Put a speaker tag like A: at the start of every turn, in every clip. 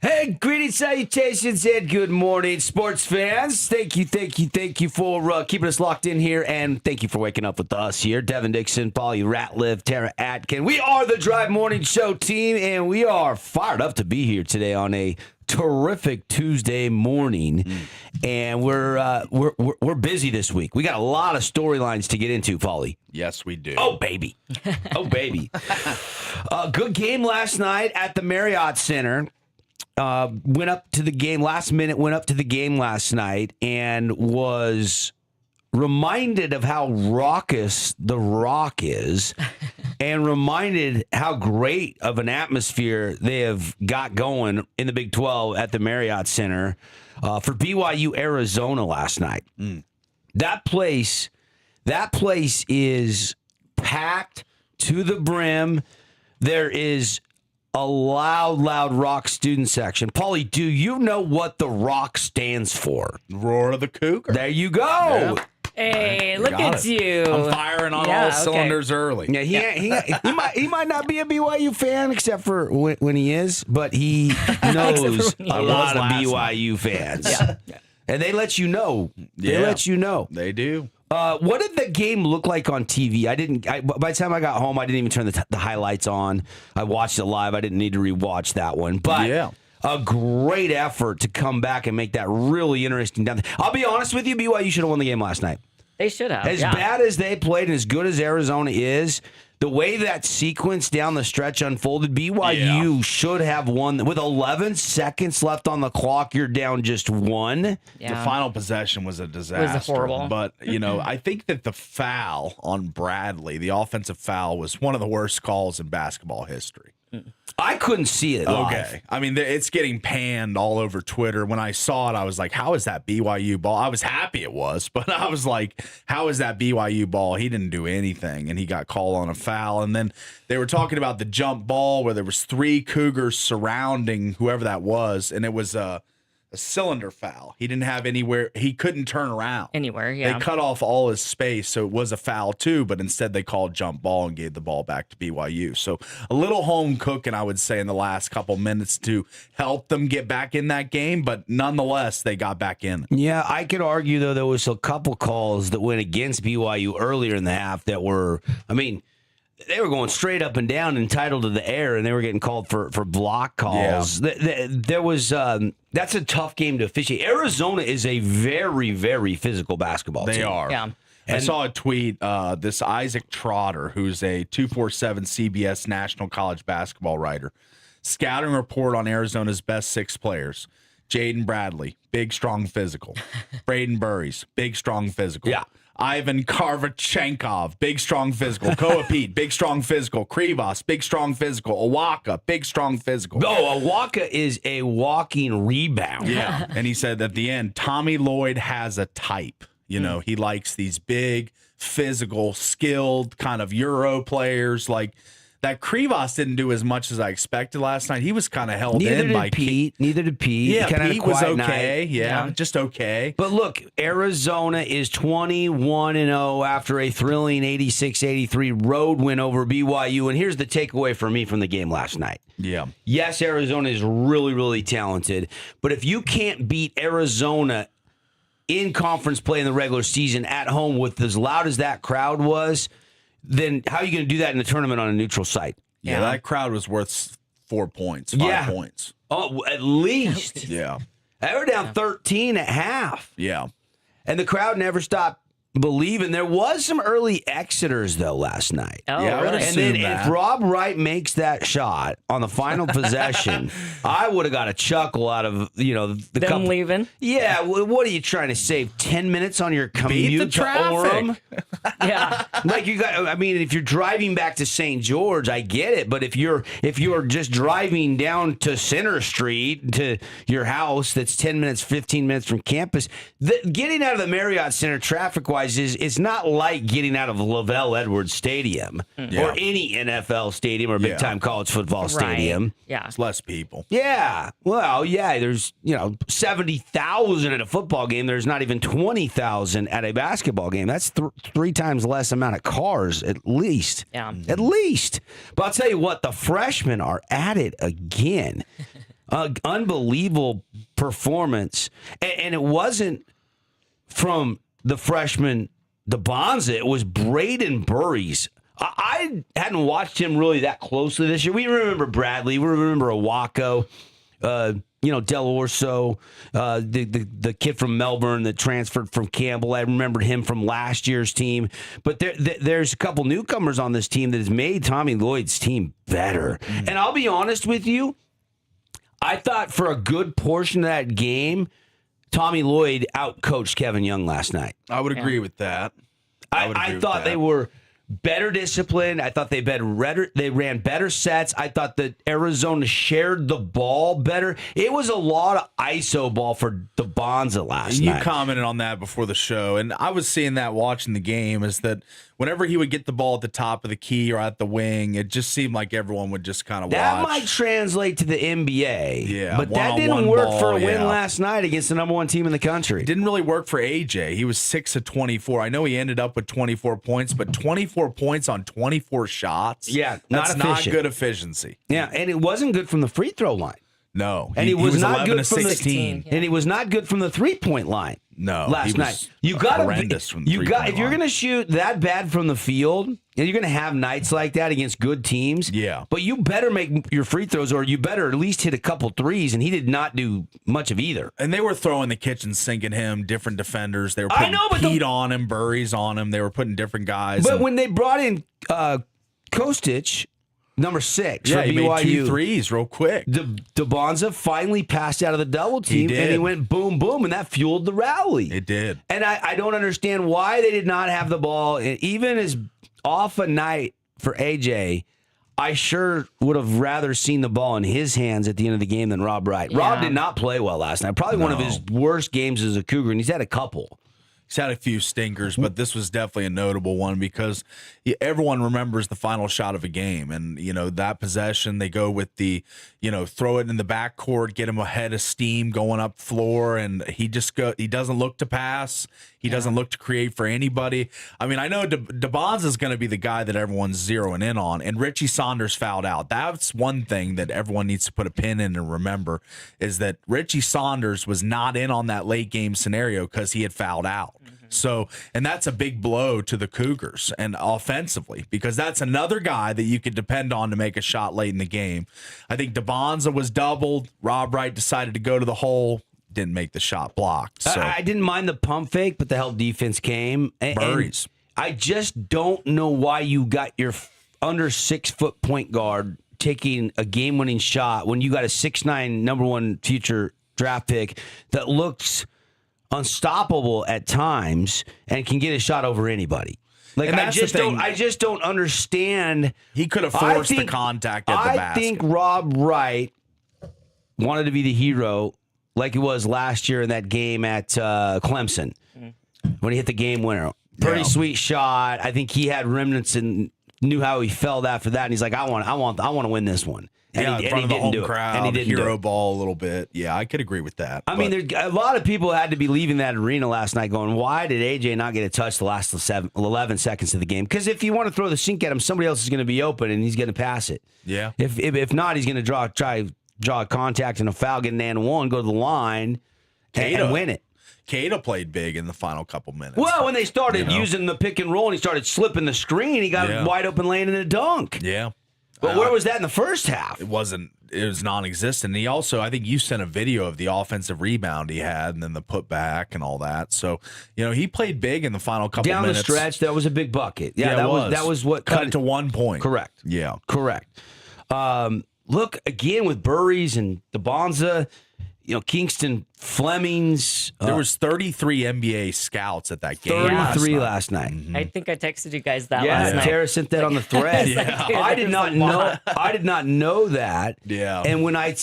A: Hey, greetings, salutations, and good morning, sports fans. Thank you for keeping us locked in here, and thank you for waking up with us here. Devin, Dixon, Ratliff, Tara, Atkin. We are the Drive Morning Show team, and we are fired up to be here today on a terrific Tuesday morning, and we're busy this week. We got a lot of storylines to get into, Paulie.
B: Yes, we do.
A: Oh, baby. Good game last night at the Marriott Center. Went up to the game last night and was reminded of how raucous The Rock is and reminded how great of an atmosphere they have got going in the Big 12 at the Marriott Center for BYU Arizona last night. That place is packed to the brim. There is a loud Rock student section. Paulie, do you know what the Rock stands for?
B: Roar of the Cougar.
A: There you go.
B: Yeah.
C: Hey, look at you.
B: I'm firing on all cylinders early.
A: Yeah, he might not be a BYU fan except for when he is, but he knows a lot of BYU fans.
C: Yeah.
A: And they let you know.
B: They do.
A: What did the game look like on TV? By the time I got home, I didn't even turn the highlights on. I watched it live. I didn't need to rewatch that one. But a great effort to come back and make that really interesting. I'll be honest with you, BYU should have won the game last night.
C: They should have.
A: As bad as they played and as good as Arizona is, the way that sequence down the stretch unfolded, BYU should have won. With 11 seconds left on the clock, you're down just one.
C: Yeah.
B: The final possession was a disaster.
C: It was horrible.
B: But, I think that the foul on Bradley, the offensive foul, was one of the worst calls in basketball history.
A: I couldn't see it live.
B: Okay. I mean, it's getting panned all over Twitter. When I saw it, I was like, how is that BYU ball? I was happy it was, but I was like, how is that BYU ball? He didn't do anything, and he got called on a foul. And then they were talking about the jump ball where there was 3 Cougars surrounding whoever that was, and it was a cylinder foul. He didn't have anywhere. He couldn't turn around.
C: Anywhere, yeah.
B: They cut off all his space, so it was a foul too, but instead they called jump ball and gave the ball back to BYU. So a little home cooking, I would say, in the last couple minutes to help them get back in that game, but nonetheless, they got back in.
A: Yeah, I could argue, though, there was a couple calls that went against BYU earlier in the half that were, they were going straight up and down, entitled to the air, and they were getting called for block calls. Yeah. There was that's a tough game to officiate. Arizona is a very, very physical basketball team.
B: They are.
C: Yeah.
B: I saw a tweet, this Isaac Trotter, who's a 247 CBS national college basketball writer, scouting report on Arizona's best 6 players. Jaden Bradley, big, strong, physical. Braden Burries, big, strong, physical.
A: Yeah.
B: Ivan Karvachenkov, big, strong, physical. Koa Pete, big, strong, physical. Krivas, big, strong, physical. Awaka, big, strong, physical.
A: No, Awaka is a walking rebound.
B: Yeah. And he said at the end, Tommy Lloyd has a type. He likes these big, physical, skilled kind of Euro players. Like that Krivas didn't do as much as I expected last night. He was kind of held in by
A: Pete. Neither did Pete.
B: Yeah, Pete was okay.
A: Night.
B: Yeah, just okay.
A: But look, Arizona is 21-0 after a thrilling 86-83 road win over BYU. And here's the takeaway for me from the game last night.
B: Yeah.
A: Yes, Arizona is really, really talented. But if you can't beat Arizona in conference play in the regular season at home with as loud as that crowd was, then how are you going to do that in the tournament on a neutral site?
B: Yeah, that crowd was worth 4 points, 5 points.
A: Oh, at least.
B: Yeah.
A: They were down 13 at half.
B: Yeah.
A: And the crowd never stopped believing. There was some early Exeters, though, last night.
C: Oh,
B: yeah,
C: really?
A: And then if Rob Wright makes that shot on the final possession, I would have got a chuckle out of, the
C: Them
A: couple.
C: leaving?
A: Yeah, what are you trying to save? 10 minutes on your commute
B: Beat the
A: to
B: traffic.
A: Orem?
C: Yeah.
A: Like if you're driving back to St. George, I get it. But if you're just driving down to Center Street to your house that's 10 minutes, 15 minutes from campus, getting out of the Marriott Center traffic-wise it's not like getting out of Lavelle Edwards Stadium or any NFL stadium or big-time college football stadium.
C: Right. Yeah.
B: It's less people.
A: Yeah. Well, yeah, there's, 70,000 at a football game. There's not even 20,000 at a basketball game. That's 3 times less amount of cars, at least.
C: Yeah.
A: At least. But I'll tell you what, the freshmen are at it again. Unbelievable performance. And it wasn't from the freshman DeBonza. It was Braden Burries. I hadn't watched him really that closely this year. We remember Bradley. We remember Awako. Del Orso, the kid from Melbourne that transferred from Campbell. I remembered him from last year's team. But there's a couple newcomers on this team that has made Tommy Lloyd's team better. And I'll be honest with you, I thought for a good portion of that game, Tommy Lloyd outcoached Kevin Young last night.
B: I would agree with that.
A: I thought they were better disciplined. I thought they ran better sets. I thought that Arizona shared the ball better. It was a lot of ISO ball for DeBonza last night.
B: You commented on that before the show, and I was seeing that watching the game, is that whenever he would get the ball at the top of the key or at the wing, it just seemed like everyone would just kind of watch.
A: That might translate to the NBA.
B: Yeah,
A: but that didn't work
B: ball,
A: for a win last night against the number one team in the country.
B: It didn't really work for AJ. He was 6 of 24. I know he ended up with 24 points, but 24 points on 24 shots?
A: Yeah,
B: that's not good efficiency.
A: Yeah, and it wasn't good from the free throw line.
B: No.
A: And he was not
B: 11
A: good
B: of
A: from
B: 16.
A: and he was not good from the 3-point line.
B: No,
A: last night. You got
B: horrendous from the
A: if you're going to shoot that bad from the field, and you're going to have nights like that against good teams.
B: Yeah.
A: But you better make your free throws, or you better at least hit a couple threes, and he did not do much of either.
B: And they were throwing the kitchen sink at him, different defenders. They were putting Pete on him, Burries on him. They were putting different guys.
A: But when they brought in Kostic, number 6 for
B: he
A: BYU.
B: made 2 threes real quick.
A: DeBonza finally passed out of the double team, and he went boom, boom, and that fueled the rally.
B: It did.
A: And I don't understand why they did not have the ball. Even as off a night for AJ, I sure would have rather seen the ball in his hands at the end of the game than Rob Wright.
C: Yeah.
A: Rob did not play well last night. Probably one of his worst games as a Cougar, and he's had a couple.
B: He's had a few stinkers, but this was definitely a notable one because everyone remembers the final shot of a game. And, that possession, they go with the, throw it in the backcourt, get him ahead of steam going up floor. And he doesn't look to pass. He doesn't look to create for anybody. I mean, I know DeBonza is going to be the guy that everyone's zeroing in on. And Richie Saunders fouled out. That's one thing that everyone needs to put a pin in and remember is that Richie Saunders was not in on that late game scenario because he had fouled out. So, and that's a big blow to the Cougars and offensively because that's another guy that you could depend on to make a shot late in the game. I think DeBonza was doubled. Rob Wright decided to go to the hole, didn't make the shot blocked. So
A: I didn't mind the pump fake, but the help defense came.
B: Burries.
A: I just don't know why you got your under 6 foot point guard taking a game winning shot when you got a 6'9" number 1 future draft pick that looks unstoppable at times and can get a shot over anybody. Like
B: and
A: I just don't understand.
B: He could have forced the contact at the basket.
A: I think Rob Wright wanted to be the hero like it was last year in that game at Clemson when he hit the game winner. Pretty sweet shot. I think he had remnants and knew how he felt after that. And he's like, I want to win this one. And
B: in front of the home crowd,
A: and he didn't
B: hero ball a little bit. Yeah, I could agree with that.
A: I mean, a lot of people had to be leaving that arena last night going, why did AJ not get a touch the last 11 seconds of the game? Because if you want to throw the sink at him, somebody else is going to be open, and he's going to pass it.
B: Yeah.
A: If not, he's going to try a contact and a foul, get an and one, go to the line, and win it.
B: Cato played big in the final couple minutes.
A: Well, when they started using the pick and roll and he started slipping the screen, he got wide open lane in a dunk.
B: Yeah.
A: But where was that in the first half?
B: It was non-existent. And he also, I think you sent a video of the offensive rebound he had and then the putback and all that. So, he played big in the final couple
A: minutes. Down the stretch, that was a big bucket. Yeah, that was what
B: cut it to 1 point.
A: Correct.
B: Yeah.
A: Correct. Look, again, with Burries and DeBonza, Kingston Flemings.
B: There was 33 NBA scouts at that game.
A: 33 last night.
B: Mm-hmm.
C: I think I texted you guys that last night.
A: Tara sent that on the thread. I did not know. I did not know that.
B: Yeah.
A: And when I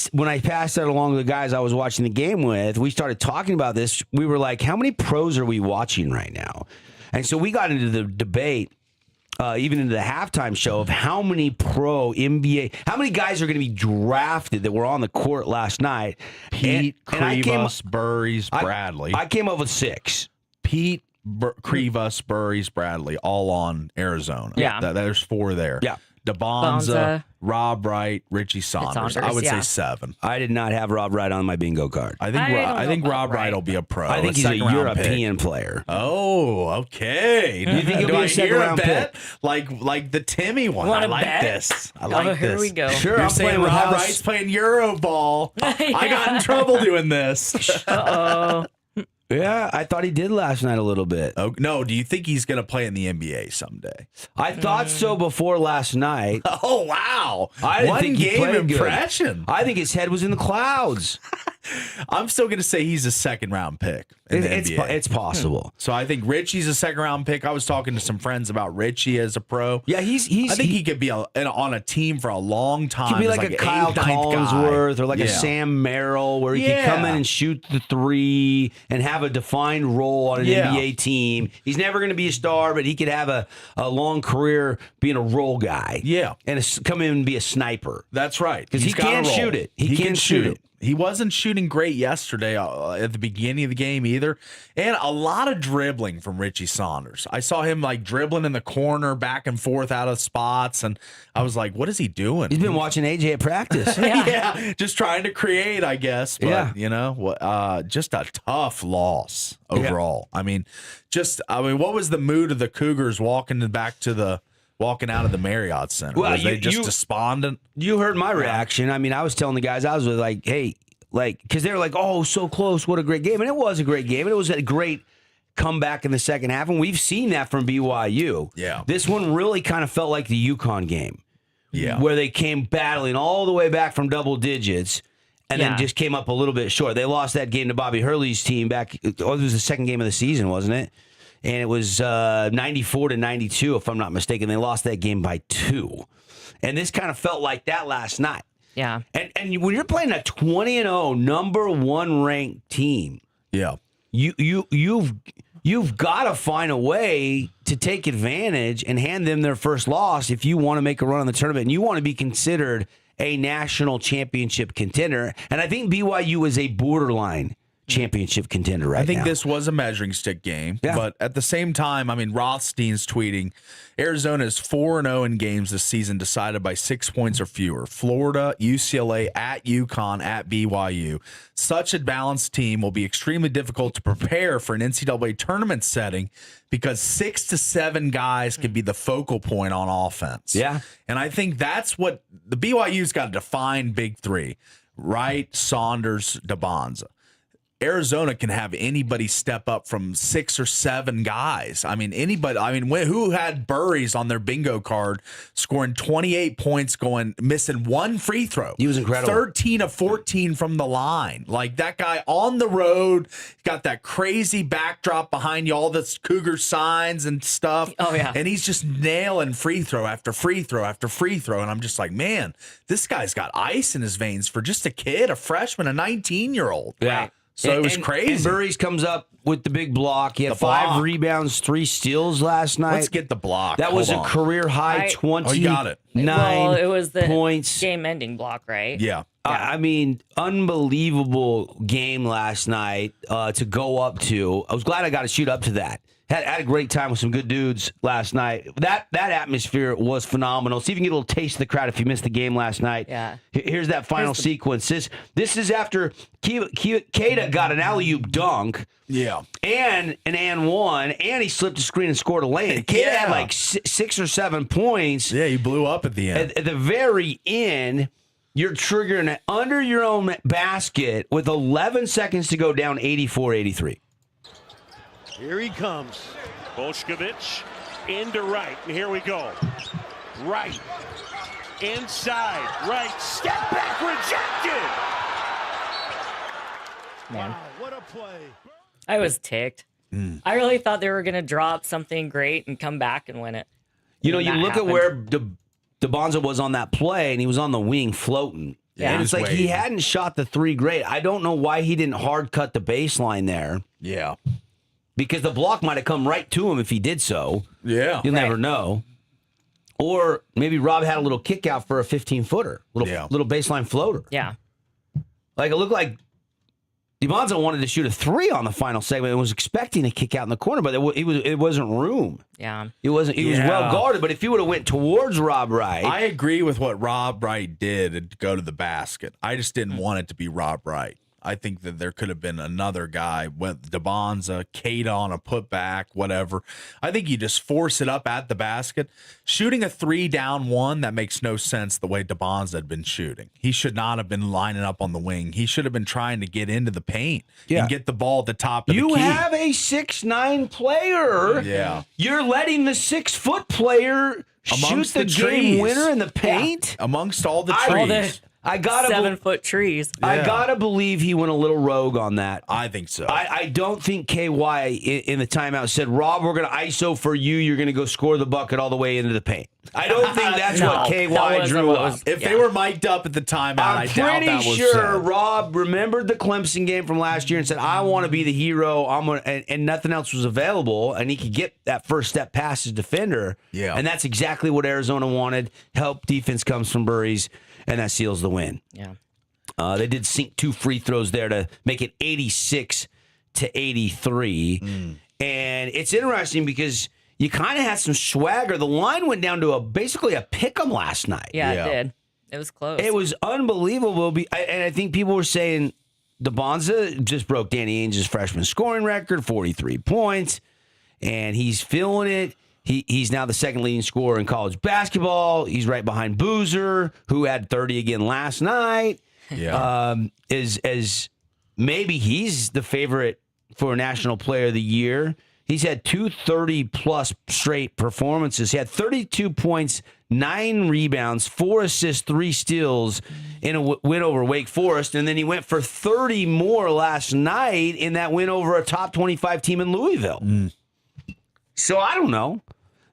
A: passed that along to the guys I was watching the game with, we started talking about this. We were like, how many pros are we watching right now? And so we got into the debate. Even into the halftime show of how many pro NBA, how many guys are going to be drafted that were on the court last night.
B: Pete, Krivas, Burries, Bradley.
A: I came up with 6.
B: Pete, Krivas, Burries, Bradley, all on Arizona.
C: Yeah.
B: There's 4 there.
A: Yeah.
B: Bonza, Rob Wright, Richie Saunders. I would say 7.
A: I did not have Rob Wright on my bingo card.
B: I think Rob Wright will be a pro.
A: I think he's a European player.
B: Oh, okay.
A: You think he'll be a second-round pick?
B: Like the Timmy one.
C: Wanna
B: I like
C: bet?
B: this. I like this.
C: Here we go.
A: Sure,
B: You're
A: I'm
B: saying
A: playing with
B: Rob
A: House.
B: Wright's playing Euro ball. I got in trouble doing this.
C: Uh-oh.
A: Yeah, I thought he did last night a little bit.
B: Oh, no, do you think he's going to play in the NBA someday?
A: I thought so before last night.
B: Oh, wow.
A: I didn't think he
B: game
A: played good.
B: impression.
A: I think his head was in the clouds.
B: I'm still going to say he's a second-round pick in the NBA.
A: It's possible.
B: So I think Richie's a second-round pick. I was talking to some friends about Richie as a pro.
A: Yeah,
B: I think he could be on a team for a long time.
A: He could be like a Kyle Collinsworth or like a Sam Merrill, where he could come in and shoot the 3 and have a defined role on an NBA team. He's never going to be a star, but he could have a long career being a role guy.
B: Yeah.
A: And come in and be a sniper.
B: That's right.
A: Because he can't shoot it. He can shoot it.
B: He wasn't shooting great yesterday at the beginning of the game either. And a lot of dribbling from Richie Saunders. I saw him like dribbling in the corner back and forth out of spots. And I was like, what is he doing?
A: He's been watching AJ at practice.
B: Yeah, just trying to create, I guess. But, just a tough loss overall. Yeah. I mean, what was the mood of the Cougars walking out of the Marriott Center?
A: Well,
B: Were they just despondent?
A: You heard my reaction. I mean, I was telling the guys, I was like, hey, because they were like, oh, so close. What a great game. And it was a great game. And it was a great comeback in the second half. And we've seen that from BYU.
B: Yeah.
A: This one really kind of felt like the UConn game.
B: Yeah.
A: Where they came battling all the way back from double digits and then just came up a little bit short. They lost that game to Bobby Hurley's team back. It was the second game of the season, wasn't it? And it was 94-92, if I'm not mistaken. They lost that game by 2. And this kind of felt like that last night.
C: Yeah.
A: And when you're playing a 20-0 number 1 ranked team, you've got to find a way to take advantage and hand them their first loss if you want to make a run in the tournament and you want to be considered a national championship contender. And I think BYU is a borderline championship contender right now.
B: I think this was a measuring stick game, but at the same time, I mean, Rothstein's tweeting, Arizona is 4-0 in games this season decided by 6 points or fewer. Florida, UCLA, at UConn, at BYU. Such a balanced team will be extremely difficult to prepare for an NCAA tournament setting because 6 to 7 guys can be the focal point on offense.
A: Yeah.
B: And I think that's what the BYU's got to define big 3. Wright, Saunders, DeBonza. Arizona can have anybody step up from 6 or 7 guys. I mean, anybody. I mean, who had Burries on their bingo card, scoring 28 points, missing 1 free throw.
A: He was incredible.
B: 13 of 14 from the line. Like that guy on the road, got that crazy backdrop behind you, all the Cougar signs and stuff.
C: Oh yeah,
B: and he's just nailing free throw after free throw after free throw. And I'm just like, man, this guy's got ice in his veins for just a kid, a freshman, a 19-year-old.
A: Yeah.
B: So it was crazy.
A: And Burries comes up with the big block. He had 5 rebounds, 3 steals last night.
B: Let's get the block.
A: That was a career high 29
B: you got it.
C: Well, it was the
A: points.
C: game-ending block, right?
B: Yeah.
A: I mean, unbelievable game last night to go up to. I was glad I got to shoot up to that. Had a great time with some good dudes last night. That atmosphere was phenomenal. See if you can get a little taste of the crowd if you missed the game last night.
C: Yeah.
A: Here's that final sequence. This is after Keita got an alley-oop dunk.
B: Yeah.
A: And an and one, and he slipped a screen and scored a lane. Keita had like 6 or 7 points.
B: Yeah, he blew up at the end.
A: At the very end, you're triggering it under your own basket with 11 seconds to go, down 84-83.
D: Here he comes. Bošković into Wright. And here we go. Wright. Inside. Wright. Step back. Rejected.
C: Man.
D: Wow, what a play.
C: I was ticked. I really thought they were going to drop something great and come back and win it.
A: You know, you look at where DeBonza was on that play, and he was on the wing floating.
C: Yeah.
A: And it's like he hadn't shot the 3 great. I don't know why he didn't hard cut the baseline there.
B: Yeah.
A: Because the block might have come right to him if he did so.
B: Yeah.
A: You'll never know. Or maybe Rob had a little kick out for a 15-footer. Little baseline floater.
C: Yeah.
A: Like, it looked like DeBonza wanted to shoot a 3 on the final segment and was expecting a kick out in the corner, but it wasn't room.
C: Yeah.
A: It wasn't. He was well guarded, but if he would have went towards Rob Wright.
B: I agree with what Rob Wright did to go to the basket. I just didn't want it to be Rob Wright. I think that there could have been another guy with DeBonza, Kate on a putback, whatever. I think you just force it up at the basket. Shooting a 3 down 1, that makes no sense the way DeBonza had been shooting. He should not have been lining up on the wing. He should have been trying to get into the paint and get the ball at the top of the key.
A: You have a 6'9" player.
B: Yeah.
A: You're letting the 6-foot player
B: Amongst
A: shoot the game
B: trees.
A: winner in the paint?
B: Yeah. Amongst all the
C: All
B: trees.
C: the
A: I gotta
C: 7-foot trees.
A: I gotta believe he went a little rogue on that.
B: I think so.
A: I don't think KY in the timeout said, Rob, we're gonna ISO for you. You're gonna go score the bucket all the way into the paint. I don't think that's what KY drew up.
B: If they were mic'd up at the timeout, I doubt that was
A: pretty sure
B: said.
A: Rob remembered the Clemson game from last year and said, I want to be the hero. And nothing else was available, and he could get that first step past his defender.
B: Yeah.
A: And that's exactly what Arizona wanted. Help defense comes from Burries, and that seals the win.
C: Yeah.
A: They did sink 2 free throws there to make it 86-83. And it's interesting because you kind of had some swagger. The line went down to basically a pick'em last night.
C: Yeah, it did. It was close.
A: It was unbelievable. And I think people were saying DeBonza just broke Danny Ainge's freshman scoring record, 43 points, and he's feeling it. He's now the second leading scorer in college basketball. He's right behind Boozer, who had 30 again last night.
B: Yeah.
A: As maybe he's the favorite for National Player of the Year. He's had 230-plus straight performances. He had 32 points, 9 rebounds, 4 assists, 3 steals in a win over Wake Forest. And then he went for 30 more last night in that win over a top 25 team in Louisville. So I don't know.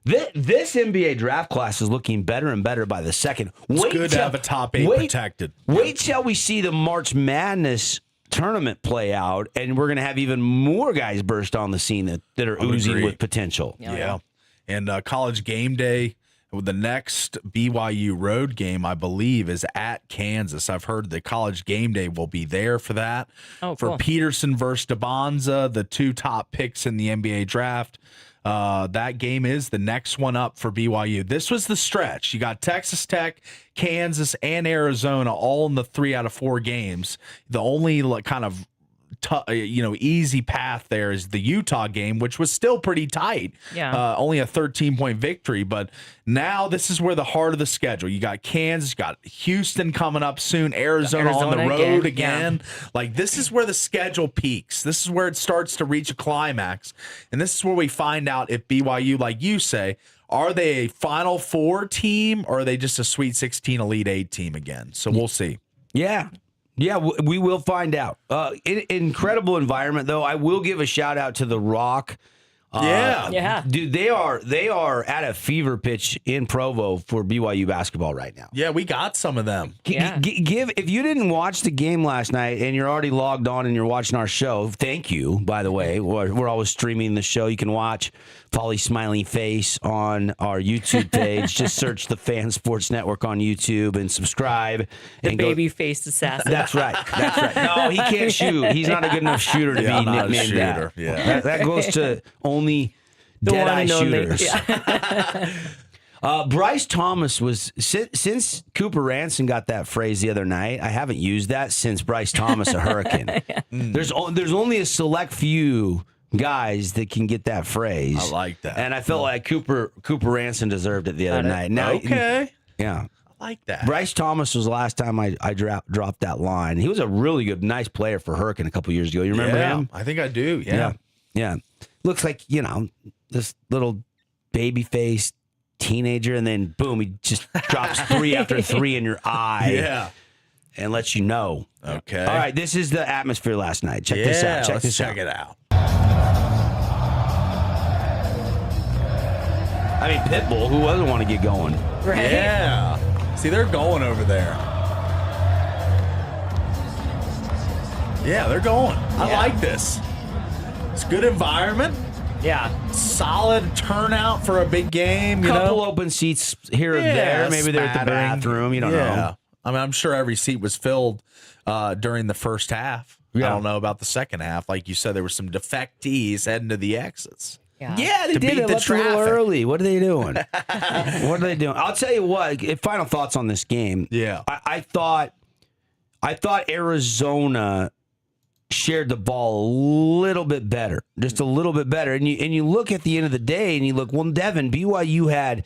A: This NBA draft class is looking better and better by the second.
B: It's good to have a top 8 protected.
A: Wait till we see the March Madness tournament play out, and we're going to have even more guys burst on the scene that are oozing with potential.
B: Yeah. And College Game Day, the next BYU road game, I believe, is at Kansas. I've heard the College Game Day will be there for that.
C: Oh,
B: for
C: cool.
B: Peterson versus DeBonza, the 2 top picks in the NBA draft. That game is the next one up for BYU. This was the stretch. You got Texas Tech, Kansas, and Arizona all in the 3 out of 4 games. The only kind of easy path there is the Utah game, which was still pretty tight.
C: Yeah.
B: Only a 13-point victory. But now this is where the heart of the schedule. You got Kansas, you got Houston coming up soon, Arizona on the road again. Like, this is where the schedule peaks. This is where it starts to reach a climax. And this is where we find out if BYU, like you say, are they a Final Four team or are they just a Sweet 16 Elite 8 team again? So we'll see.
A: Yeah. Yeah, we will find out. Incredible environment, though. I will give a shout out to The Rock.
C: Yeah.
A: Dude, they are at a fever pitch in Provo for BYU basketball right now.
B: Yeah, we got some of them.
C: Yeah.
A: If you didn't watch the game last night and you're already logged on and you're watching our show, thank you, by the way. We're always streaming the show. You can watch Polly's smiling face on our YouTube page. Just search the Fan Sports Network on YouTube and subscribe.
C: The baby-faced assassin.
A: That's right. No, he can't shoot. He's not a good enough shooter to be nicknamed that.
B: Yeah.
A: That goes to only
C: The one
A: dead-eye
C: and only.
A: shooters.
C: Yeah.
A: Bryce Thomas was, since Cooper Ranson got that phrase the other night, I haven't used that since Bryce Thomas a Hurricane. There's only a select few guys that can get that phrase.
B: I like that.
A: And I felt like Cooper Ranson deserved it the other night. Now,
B: Okay.
A: Yeah.
B: I like that.
A: Bryce Thomas was the last time I dropped that line. He was a really good, nice player for Hurricane a couple years ago. You remember him?
B: I think I do. Yeah.
A: Looks like, this little baby-faced teenager, and then boom, he just drops 3 after 3 in your eye.
B: Yeah.
A: And lets you know.
B: Okay.
A: All right, this is the atmosphere last night. Check this out.
B: Check it out.
A: I mean, Pitbull, who doesn't want to get going?
C: Right?
B: Yeah. See, they're going over there. Yeah, they're going. I like this. It's a good environment.
C: Yeah.
B: Solid turnout for a big game.
A: Couple open seats here or there. Maybe they're at the bathroom. You don't know.
B: I mean, I'm sure every seat was filled during the first half. I don't know about the second half. Like you said, there were some defectees heading to the exits.
A: Yeah, they
B: To
A: did.
B: beat
A: They
B: the
A: left a little
B: traffic.
A: early. What are they doing? What are they doing? I'll tell you what. Final thoughts on this game.
B: Yeah.
A: I thought Arizona shared the ball a little bit better, just a little bit better. And you look at the end of the day, and you look. Well, Devin, BYU had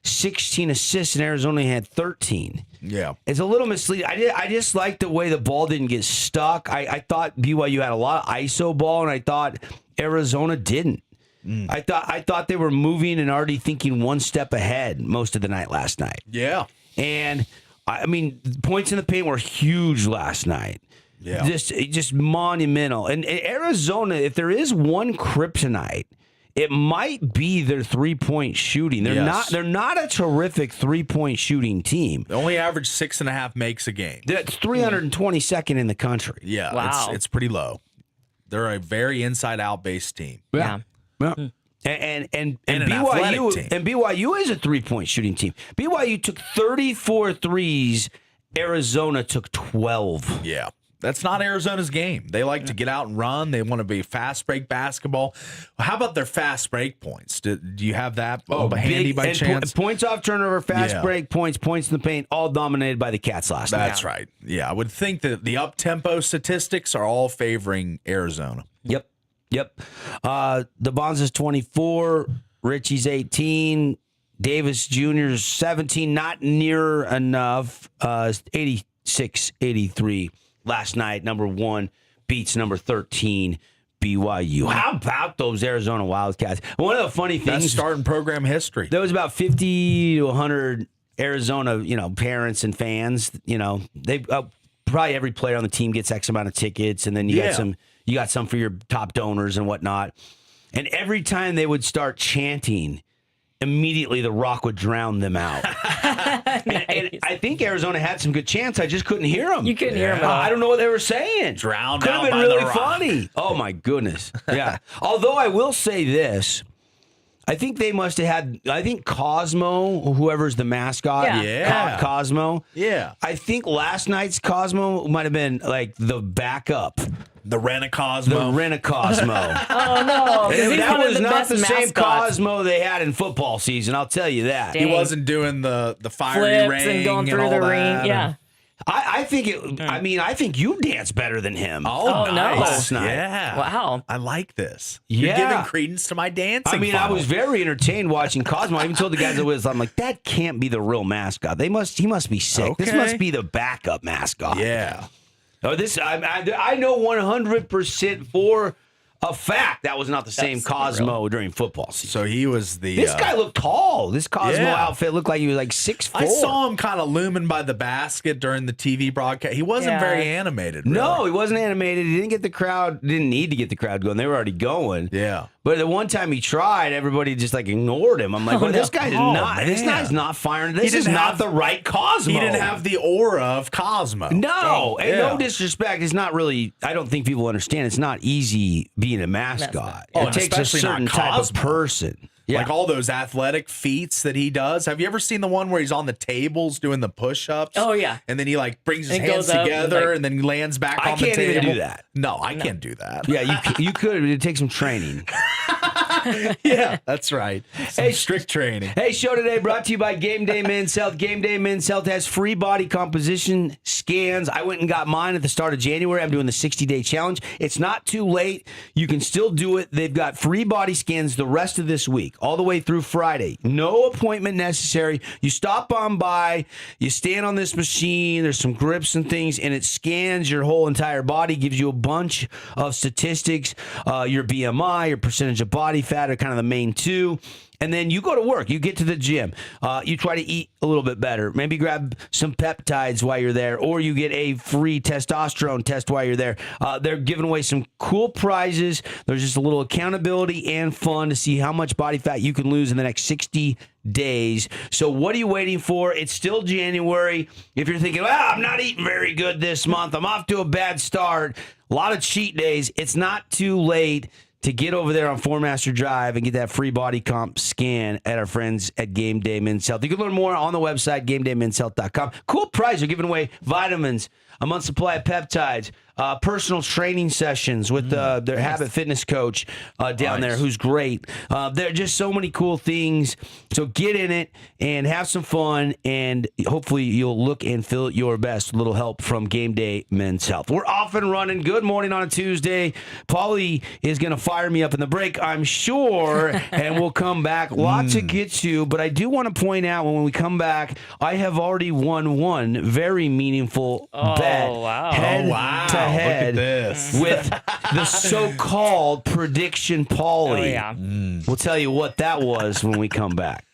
A: 16 assists, and Arizona had 13.
B: Yeah.
A: It's a little misleading. I just like the way the ball didn't get stuck. I thought BYU had a lot of ISO ball, and I thought Arizona didn't. I thought they were moving and already thinking one step ahead most of the night last night.
B: Yeah.
A: And I mean, points in the paint were huge last night.
B: Yeah.
A: Just monumental. And Arizona, if there is one kryptonite, it might be their 3-point shooting. They're not a terrific 3-point shooting team.
B: They only average 6.5 makes a game.
A: That's 322nd in the country.
B: Yeah.
C: Wow.
B: It's pretty low. They're a very inside out based team.
A: Yeah. And
B: an athletic team.
A: BYU is a 3-point shooting team. BYU took 34 threes. Arizona took 12.
B: Yeah. That's not Arizona's game. They like to get out and run. They want to be fast break basketball. How about their fast break points? Do you have that handy by chance?
A: Points off turnover, fast break points, points in the paint, all dominated by the Cats last night.
B: That's right. Yeah, I would think that the up-tempo statistics are all favoring Arizona.
A: Yep. The Bonza's 24, Richie's 18, Davis Jr.'s 17, not near enough. 86-83 last night. Number 1 beats number 13, BYU. How about those Arizona Wildcats? One of the funny things,
B: That's starting program history.
A: there was about 50 to 100 Arizona, parents and fans. They probably every player on the team gets X amount of tickets, and then you got some for your top donors and whatnot. And every time they would start chanting, immediately the Rock would drown them out. and I think Arizona had some good chants. I just couldn't hear them.
C: You couldn't hear them at all.
A: I don't know what they were saying.
B: Drowned
A: Could
B: out
A: have been
B: by the
A: really
B: Rock.
A: funny. Oh my goodness. Yeah. Although I will say this. I think they must have had, Cosmo, whoever's the mascot.
B: Yeah.
A: Cosmo.
B: Yeah.
A: I think last night's Cosmo might have been like the backup.
B: The Rent-A-Cosmo.
A: The Rent-A-Cosmo.
C: Oh no, because he's
A: that
C: one of
A: was
C: the
A: not
C: best
A: the same
C: mascots.
A: Cosmo they had in football season, I'll tell you that.
C: Dang.
B: He wasn't doing the fiery
C: Flips
B: ring
C: and going through
B: all
C: the
B: that.
C: ring. Yeah.
A: I think you dance better than him.
B: Oh,
C: no.
B: nice.
A: Last night.
B: Yeah.
C: Wow.
B: I like this.
A: Yeah.
B: You're giving credence to my dancing.
A: I
B: funnel.
A: was very entertained watching Cosmo. I even told the guys I was, I'm like, that can't be the real mascot. He must be sick. This
B: Okay.
A: must be the backup mascot.
B: Yeah.
A: Oh, I know 100% for a fact that was not the same Cosmo during football season.
B: So he was the.
A: This guy looked tall. This Cosmo
B: Yeah.
A: outfit looked like he was like 6'4".
B: I saw him kind of looming by the basket during the TV broadcast. He wasn't
C: Yeah.
B: very animated. Really.
A: No, he wasn't animated. He didn't get the crowd. Didn't need to get the crowd going. They were already going.
B: Yeah.
A: But the one time he tried, everybody just like ignored him. I'm like, well, this guy's not. This
B: man.
A: guy's not firing. This is
B: didn't
A: not
B: have-
A: the right Cosmo.
B: He didn't have the aura of Cosmo.
A: No, and
B: Yeah.
A: no disrespect. It's not really. I don't think people understand. It's not easy being a mascot.
B: Oh,
A: It
B: and
A: takes a
B: especially not
A: certain type of
B: Cosmo.
A: person. Yeah.
B: Like all those athletic feats that he does. Have you ever seen the one where he's on the tables doing the push-ups?
C: Oh, yeah.
B: And then he like brings his
C: And it
B: hands
C: goes up,
B: together
C: like-
B: and then lands back
A: I
B: on the
A: can't
B: table.
A: even do that.
B: No, I can't do that.
A: Yeah, you could. It takes some training.
B: Yeah, that's right. Some strict training.
A: Hey, show today brought to you by Game Day Men's Health. Game Day Men's Health has free body composition scans. I went and got mine at the start of January. I'm doing the 60-day challenge. It's not too late. You can still do it. They've got free body scans the rest of this week, all the way through Friday. No appointment necessary. You stop on by, you stand on this machine, there's some grips and things, and it scans your whole entire body, gives you a bunch of statistics, your BMI, your percentage of body fat are kind of the main two. And then you go to work. You get to the gym. You try to eat a little bit better. Maybe grab some peptides while you're there, or you get a free testosterone test while you're there. They're giving away some cool prizes. There's just a little accountability and fun to see how much body fat you can lose in the next 60 days. So what are you waiting for? It's still January. If you're thinking, well, I'm not eating very good this month, I'm off to a bad start, a lot of cheat days, it's not too late. to get over there on Four Master Drive and get that free body comp scan at our friends at Game Day Men's Health. You can learn more on the website, GameDayMen'sHealth.com. Cool prize. They're giving away vitamins, a month's supply of peptides, personal training sessions with their Habit Fitness coach down there, who's great. There are just so many cool things. So get in it and have some fun, and hopefully you'll look and feel your best. A little help from Game Day Men's Health. We're off and running. Good morning on a Tuesday. Paulie is going to fire me up in the break, I'm sure, and we'll come back. Lots to get to, but I do want to point out when we come back, I have already won one very meaningful bet.
C: Wow.
A: Head to head
B: Look at this.
A: with the so-called prediction Paulie.
C: Oh, yeah.
A: We'll tell you what that was when we come back.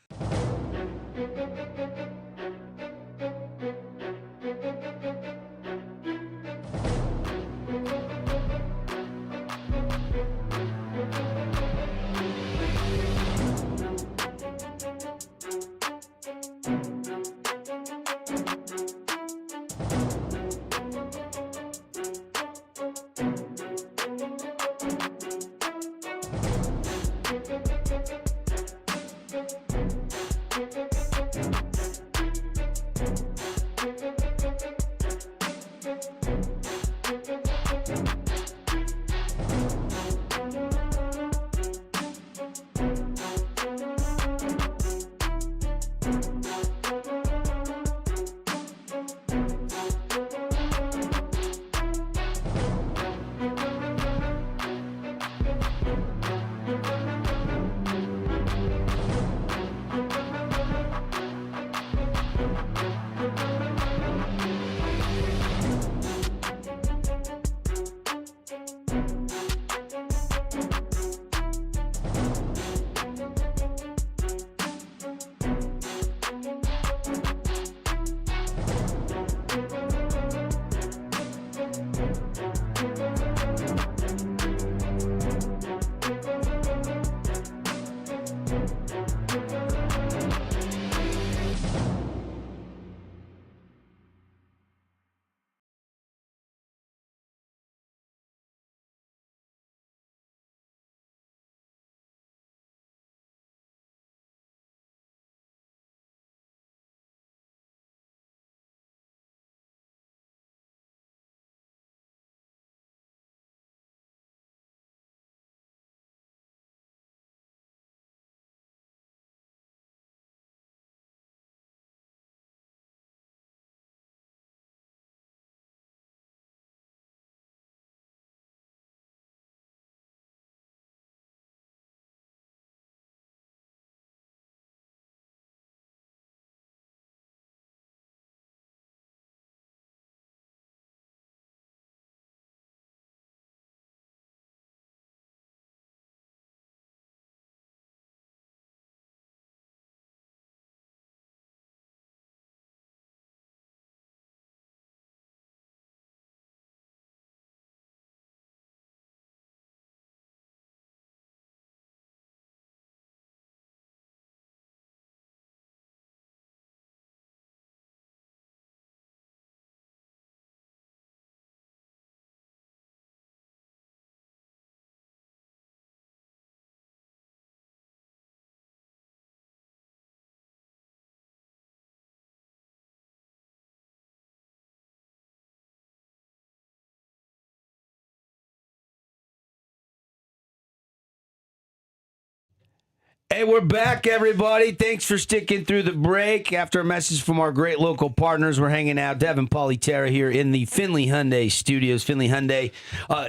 A: Hey, we're back, everybody. Thanks for sticking through the break. After a message from our great local partners, we're hanging out. Devin, Paulie, Tara here in the Finley Hyundai studios. Finley Hyundai,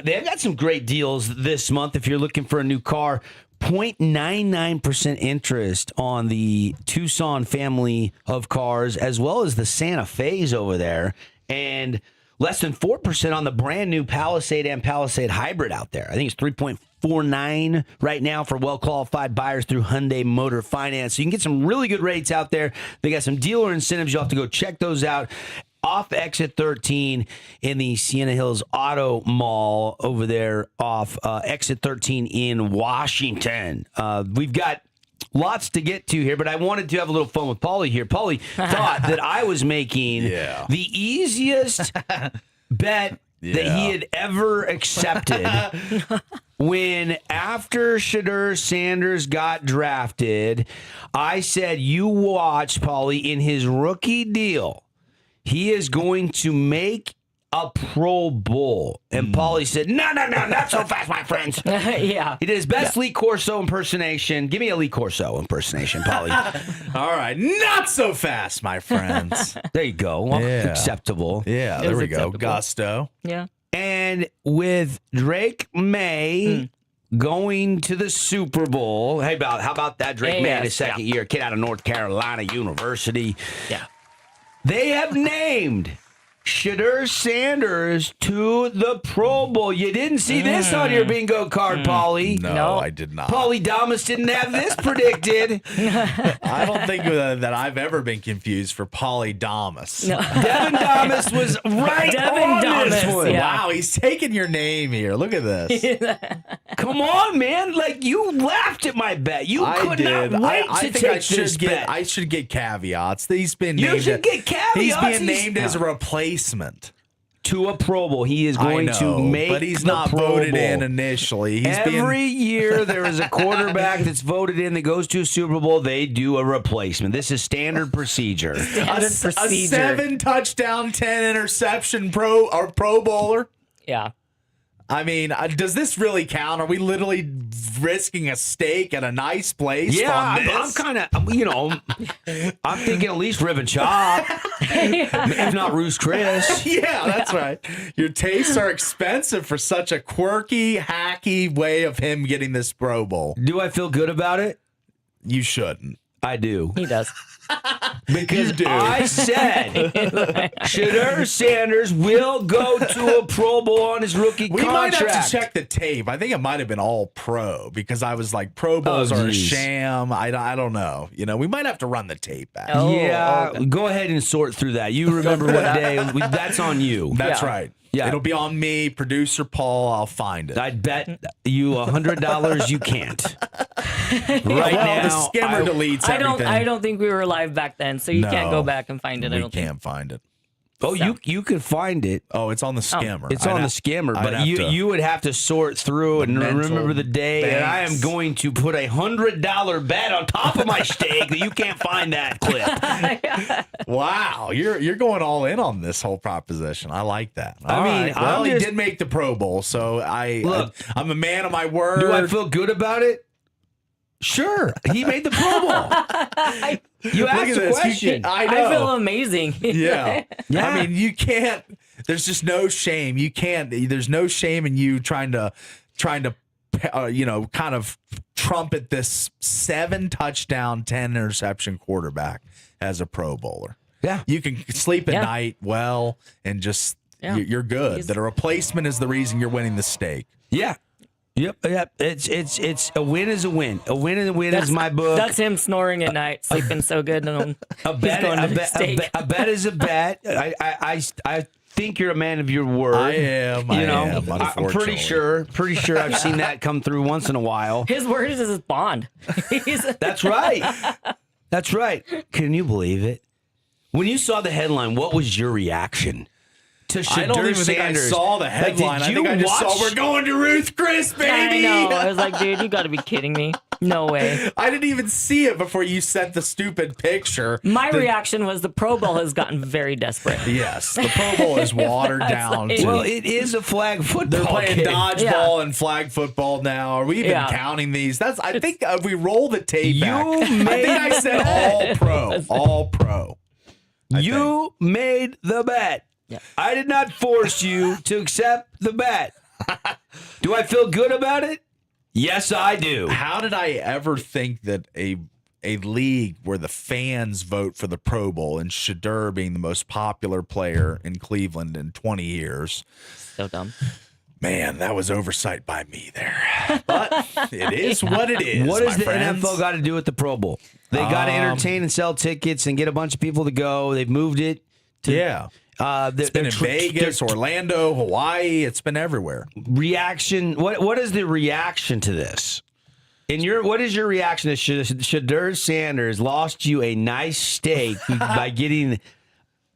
A: they've got some great deals this month if you're looking for a new car. 0.99% interest on the Tucson family of cars, as well as the Santa Fe's over there, and less than 4% on the brand new Palisade and Palisade Hybrid out there. I think it's 3.49 right now for well-qualified buyers through Hyundai Motor Finance. So you can get some really good rates out there. They got some dealer incentives. You'll have to go check those out. Off exit 13 in the Sienna Hills Auto Mall over there off exit 13 in Washington. We've got lots to get to here, but I wanted to have a little fun with Paulie here. Paulie thought that I was making the easiest bet that he had ever accepted when after Shedeur Sanders got drafted, I said, you watch, Paulie, in his rookie deal, he is going to make a Pro Bowl. And Paulie said, no, not so fast, my friends.
C: Yeah.
A: He did his best Lee Corso impersonation. Give me a Lee Corso impersonation, Paulie.
B: All right, not so fast, my friends.
A: There you go. Well, acceptable.
B: Yeah, there we go. Gusto.
C: Yeah.
A: And with Drake May going to the Super Bowl, how about that? Drake May in his second year, kid out of North Carolina University.
C: Yeah.
A: They have named Shedeur Sanders to the Pro Bowl. You didn't see this on your bingo card, Paulie.
B: No, I did not.
A: Paulie Damas didn't have this predicted.
B: I don't think that I've ever been confused for Paulie Damas.
C: No.
A: Devin Damas was right on this one.
C: Yeah.
B: Wow, he's taking your name here. Look at this.
A: Come on, man. Like, you laughed at my bet. You could not wait to take this bet.
B: I should get caveats. He's been
A: You
B: named
A: should get caveats.
B: He's being named as a replacement.
A: To a Pro Bowl. He is going to make
B: but he's
A: the
B: not
A: Pro
B: voted
A: Bowl.
B: in initially.
A: Every year there is a quarterback that's voted in that goes to a Super Bowl. They do a replacement. This is standard procedure.
B: A 7-touchdown, 10-interception Pro Bowler.
C: Yeah.
B: I mean, does this really count? Are we literally risking a steak at a nice place?
A: Yeah,
B: on
A: I'm
B: this?
A: kind of, I'm thinking at least rib and chop, if not Roost Chris.
B: Yeah, that's right. Your tastes are expensive for such a quirky, hacky way of him getting this Pro Bowl.
A: Do I feel good about it?
B: You shouldn't.
A: I do.
C: He does.
A: Because I said Shedeur Sanders will go to a Pro Bowl on his rookie
B: We
A: contract.
B: might have to check the tape. I think it might have been all pro because I was like, Pro Bowls are a sham. I don't know. We might have to run the tape back.
C: Oh,
A: Yeah,
C: okay.
A: go ahead and sort through that. You remember what day? That's on you.
B: That's
C: Yeah.
B: right.
A: Yeah.
B: It'll be on me, producer Paul. I'll find it.
A: I'd bet you $100 you can't. Right
B: well,
A: now,
B: the skimmer deletes everything.
C: I don't think we were live back then, so you can't go back and find it. I
B: We
C: don't think.
B: can't find it.
A: Oh, you could find it.
B: Oh, it's on the skimmer.
A: It's on the skimmer,
B: I'd
A: but
B: have to-
A: you would have to sort through and
B: mental
A: remember the day. And I am
B: banks.
A: going to put $100 bet on top of my steak that you can't find that clip.
B: Wow, you're going all in on this whole proposition. I like that. All
A: mean,
B: right. Well,
A: I'm
B: he
A: just-
B: did make the Pro Bowl, so
A: Look.
B: I'm a man of my word.
A: Do I feel good about it? Sure, he made the Pro Bowl. You
B: Look
A: asked
B: at
A: the
B: this.
A: question.
B: I know.
C: I feel amazing.
B: Yeah.
A: Yeah.
B: I mean, you can't. There's just no shame. You can't. There's no shame in you trying to, kind of trumpet this 7-touchdown, 10-interception quarterback as a Pro Bowler.
A: Yeah.
B: You can sleep at
C: Yeah.
B: night well and just
C: Yeah.
B: you're good.
C: He's-
B: That a replacement is the reason you're winning the steak.
A: Yeah. Yep. It's a win is a win. A win is my book.
C: That's him snoring at night, sleeping so good. And
A: A bet,
C: going to
A: a,
C: the
A: bet,
C: steak.
A: a bet is a bet. I think you're a man of your word.
B: I am.
A: I'm
B: Unfortunately.
A: pretty sure I've seen that come through once in a while.
C: His word is his bond.
A: That's right. That's right. Can you believe it? When you saw the headline, what was your reaction to Shedeur
B: I don't even think I
A: Sanders?
B: saw the
A: Like,
B: headline.
A: did
B: I think I
A: you
B: just saw
A: watch-
B: we're going to Ruth Chris, baby.
C: I know. I was like, dude, you got to be kidding me. No way.
B: I didn't even see it before you sent the stupid picture.
C: My reaction was the Pro Bowl has gotten very desperate.
B: Yes, the Pro Bowl is watered down.
C: like-
B: to-
A: Well, it is a flag football
B: they're playing
A: game.
B: dodgeball and flag football now. Are we even
C: Yeah.
B: counting these? I think if we roll the tape
A: You
B: back, I think I said all pro, all pro.
A: You made the bet.
C: Yeah.
A: I did not force you to accept the bet. Do I feel good about it? Yes, I do.
B: How did I ever think that a league where the fans vote for the Pro Bowl and Shedeur being the most popular player in Cleveland in 20 years?
C: So dumb.
B: Man, that was oversight by me there. But it is what it is.
A: What has
B: my
A: the
B: friends.
A: NFL got to do with the Pro Bowl? They got to entertain and sell tickets and get a bunch of people to go. They've moved it to
B: It's been in Vegas, Orlando, Hawaii. It's been everywhere.
A: reaction. What is the reaction to this? What is your reaction to Shedeur Sanders lost you a nice steak by getting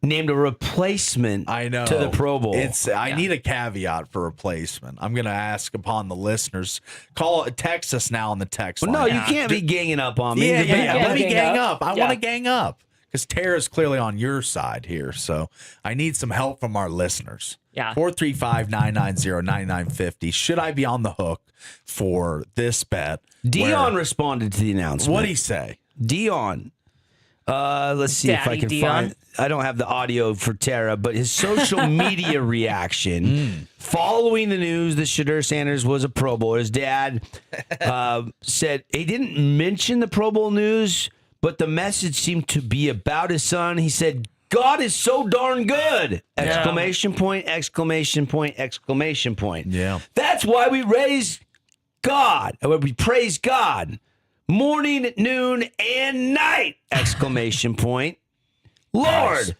A: named a replacement
B: I know
A: to the Pro Bowl.
B: I need a caveat for replacement. I'm going to ask upon the listeners. Text us now on the text line.
A: No, you can't be ganging up on me.
B: Yeah. Let me
C: gang
B: gang
C: up.
B: up. I want to gang up because Tara's clearly on your side here. So I need some help from our listeners.
C: Yeah.
B: 435-990-9950. Should I be on the hook for this bet?
A: Dion responded to the announcement.
B: What'd he say?
A: Dion. Let's see if I
C: Daddy
A: can
C: Dion.
A: find. I don't have the audio for Tara, but his social media reaction following the news that Shedeur Sanders was a Pro Bowler. His dad said he didn't mention the Pro Bowl news, but the message seemed to be about his son. He said, "God is so darn good!" Exclamation point! Exclamation point! Exclamation point!
B: Yeah,
A: that's why we raise God. We praise God. Morning, noon, and night! Exclamation point. Lord,
B: Nice.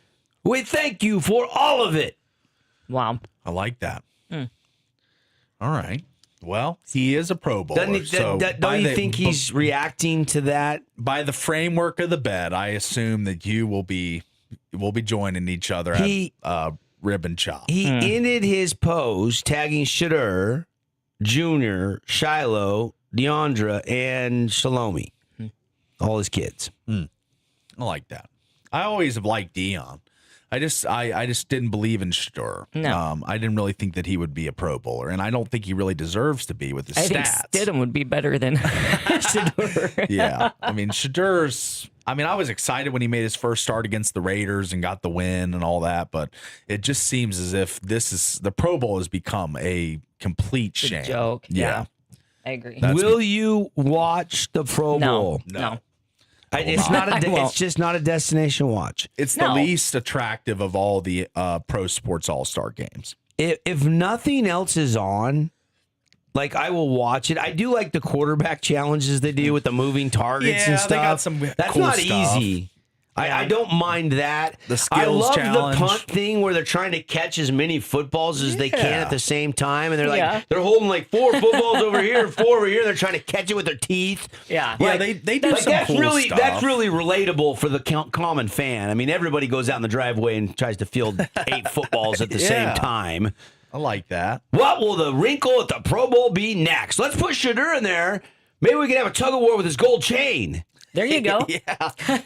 A: we thank you for all of it.
C: Wow.
B: I like that. All right. Well, he is a Pro Bowler.
A: Don't you think he's reacting to that?
B: By the framework of the bet, I assume that you will be joining each other at Rib and Chop.
A: He ended his post tagging Shedeur, Junior, Shiloh, Deandra, and Shalomi. All his kids.
B: I like that. I always have liked Dion. I just didn't believe in Shedeur.
C: No.
B: I didn't really think that he would be a Pro Bowler, and I don't think he really deserves to be with his
C: I think
B: stats.
C: Stidham would be better than Shedeur.
B: Yeah. I mean, I was excited when he made his first start against the Raiders and got the win and all that, but it just seems as if the Pro Bowl has become a complete
C: a
B: sham.
C: joke.
B: Yeah.
C: I agree.
A: Will you watch the Pro Bowl?
C: No.
A: It's not. It's just not a destination watch.
B: It's the least attractive of all the pro sports all-star games.
A: If nothing else is on, like I will watch it. I do like the quarterback challenges they do with the moving targets and stuff.
B: They got some
A: That's
B: cool
A: not
B: stuff.
A: easy. I don't mind that.
B: The
A: I
B: skills
A: love
B: challenge.
A: the punt thing where they're trying to catch as many footballs as they can at the same time, and they're like they're holding like 4 footballs over here, 4 over here. And they're trying to catch it with their teeth.
C: Yeah.
B: Yeah,
A: Like,
B: they do some
A: that's
B: cool
A: really
B: stuff.
A: that's really relatable for the common fan. I mean, everybody goes out in the driveway and tries to field 8 footballs at the same time.
B: I like that.
A: What will the wrinkle at the Pro Bowl be next? Let's put Shedeur in there. Maybe we can have a tug of war with his gold chain.
C: There you go.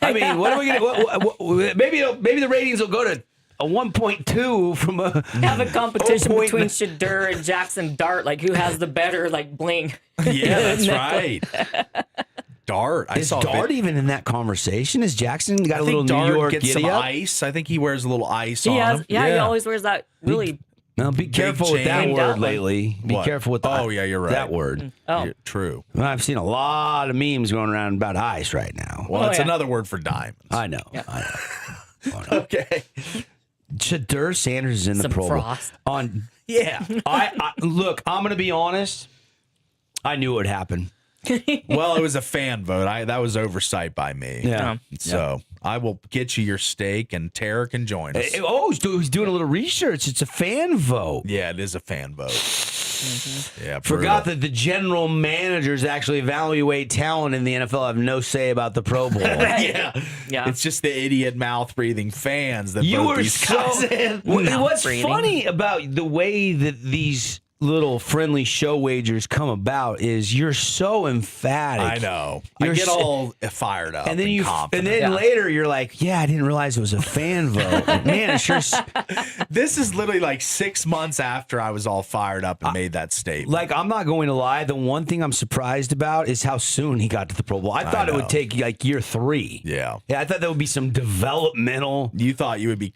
A: I mean, what are we going to? Maybe the ratings will go to a 1.2 from a.
C: Have a competition
A: 0.9.
C: between Shedeur and Jackson Dart, like who has the better like bling.
B: Yeah, that's right. Dart.
A: Is Dart even in that conversation? Has Jackson got a little New
B: Dart
A: York
B: gets some
A: giddy up?
B: ice. I think he wears a little ice
C: He
B: on
C: has,
B: him.
C: yeah, he always wears that really.
A: Now, be careful with that
B: chain.
A: word
C: That one.
A: lately. Be
B: What?
A: careful with
B: Oh, yeah, you're right.
A: that word.
C: Oh,
B: Yeah, true.
A: I've seen a lot of memes going around about ice right now.
B: Well,
C: Oh,
B: it's
C: yeah.
B: another word for diamonds.
A: I know.
B: Okay.
A: Shedeur Sanders is in the
C: Some
A: Pro Bowl.
C: frost.
B: Yeah.
A: I look. I'm going to be honest. I knew it would happen.
B: Well, it was a fan vote. That was oversight by me.
A: Yeah.
B: So I will get you your steak, and Tara can join us.
A: Oh, he's doing a little research. It's a fan vote.
B: Yeah, it is a fan vote. Yeah,
A: Forgot
B: brutal.
A: that the general managers actually evaluate talent in the NFL have no say about the Pro Bowl.
B: Yeah.
C: Yeah.
B: It's just the idiot mouth breathing fans that
A: You
B: vote
A: were
B: these
A: so.
B: guys in.
A: What's
C: breathing.
A: funny about the way that these little friendly show wagers come about is you're so emphatic.
B: I know.
A: You're
B: I get
A: so-
B: all fired up
A: And then
B: confident.
A: later you're like, yeah, I didn't realize it was a fan vote. Man, it sure.
B: This is literally like 6 months after I was all fired up and made that statement.
A: Like, I'm not going to lie. The one thing I'm surprised about is how soon he got to the Pro Bowl. I thought it
B: know.
A: would take like year 3.
B: Yeah.
A: Yeah, I thought there would be some developmental.
B: You thought you would be,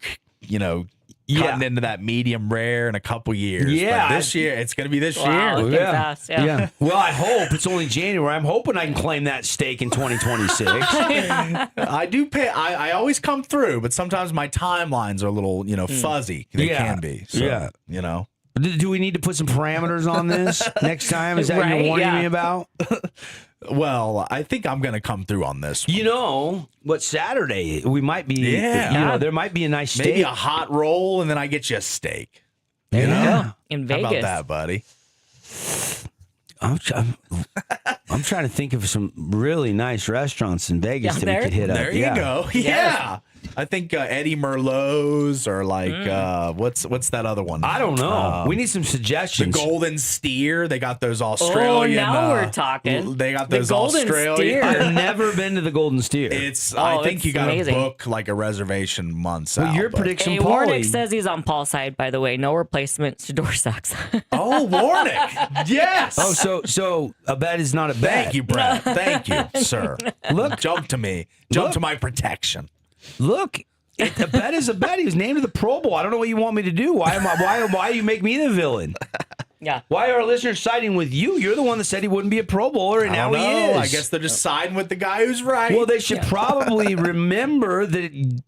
B: cutting into that medium rare in a couple years.
A: Yeah,
B: But this year, it's going to be this
C: Wow.
B: year.
C: Looking fast, yeah.
A: Well, I hope it's only January. I'm hoping I can claim that stake in 2026.
B: I do pay. I always come through, but sometimes my timelines are a little, fuzzy. They
A: Yeah.
B: can be. So,
A: Yeah.
B: you
A: Do we need to put some parameters on this next time? Is that what
C: Right,
A: you're warning
C: yeah.
A: me about?
B: Well, I think I'm going to come through on this one.
A: You know, what Saturday we might be.
B: Yeah.
A: There might be a nice steak.
B: Maybe a hot roll, and then I get you a steak.
A: There you go.
C: In
B: How
C: Vegas.
B: about that, buddy?
A: I'm trying to think of some really nice restaurants in Vegas
C: Down
A: that
C: there?
A: we could hit up.
B: There you
A: Yeah.
B: go. Yeah. I think Eddie Merlot's or like what's that other one?
A: I don't know. We need some
B: The
A: suggestions.
B: Golden Steer. They got those Australian.
C: Oh, now we're talking.
B: They got
C: The
B: those
C: Golden
B: Australian.
C: Steer.
A: I've never been to the Golden Steer.
B: I think
C: it's
B: you got to
C: amazing.
B: book like a reservation months
A: Well,
B: out.
A: your
B: but-
A: prediction,
C: Hey,
A: Paulie.
C: Warnick says he's on Paul's side, by the way. No replacement. Shador sucks.
B: Oh, Warnick. Yes.
A: Oh, so a bet is not a bet.
B: Thank you, Brett. Thank you, sir.
A: Look.
B: Jump to me. Jump
A: Look.
B: to my protection.
A: Look, a bet is a bet. He was named to the Pro Bowl. I don't know what you want me to do. Why you make me the villain?
C: Yeah.
A: Why are our listeners siding with you? You're the one that said he wouldn't be a Pro Bowler, and
B: I
A: now
B: don't
A: he
B: know.
A: is.
B: I guess they're just siding with the guy who's right.
A: Well, they should probably remember that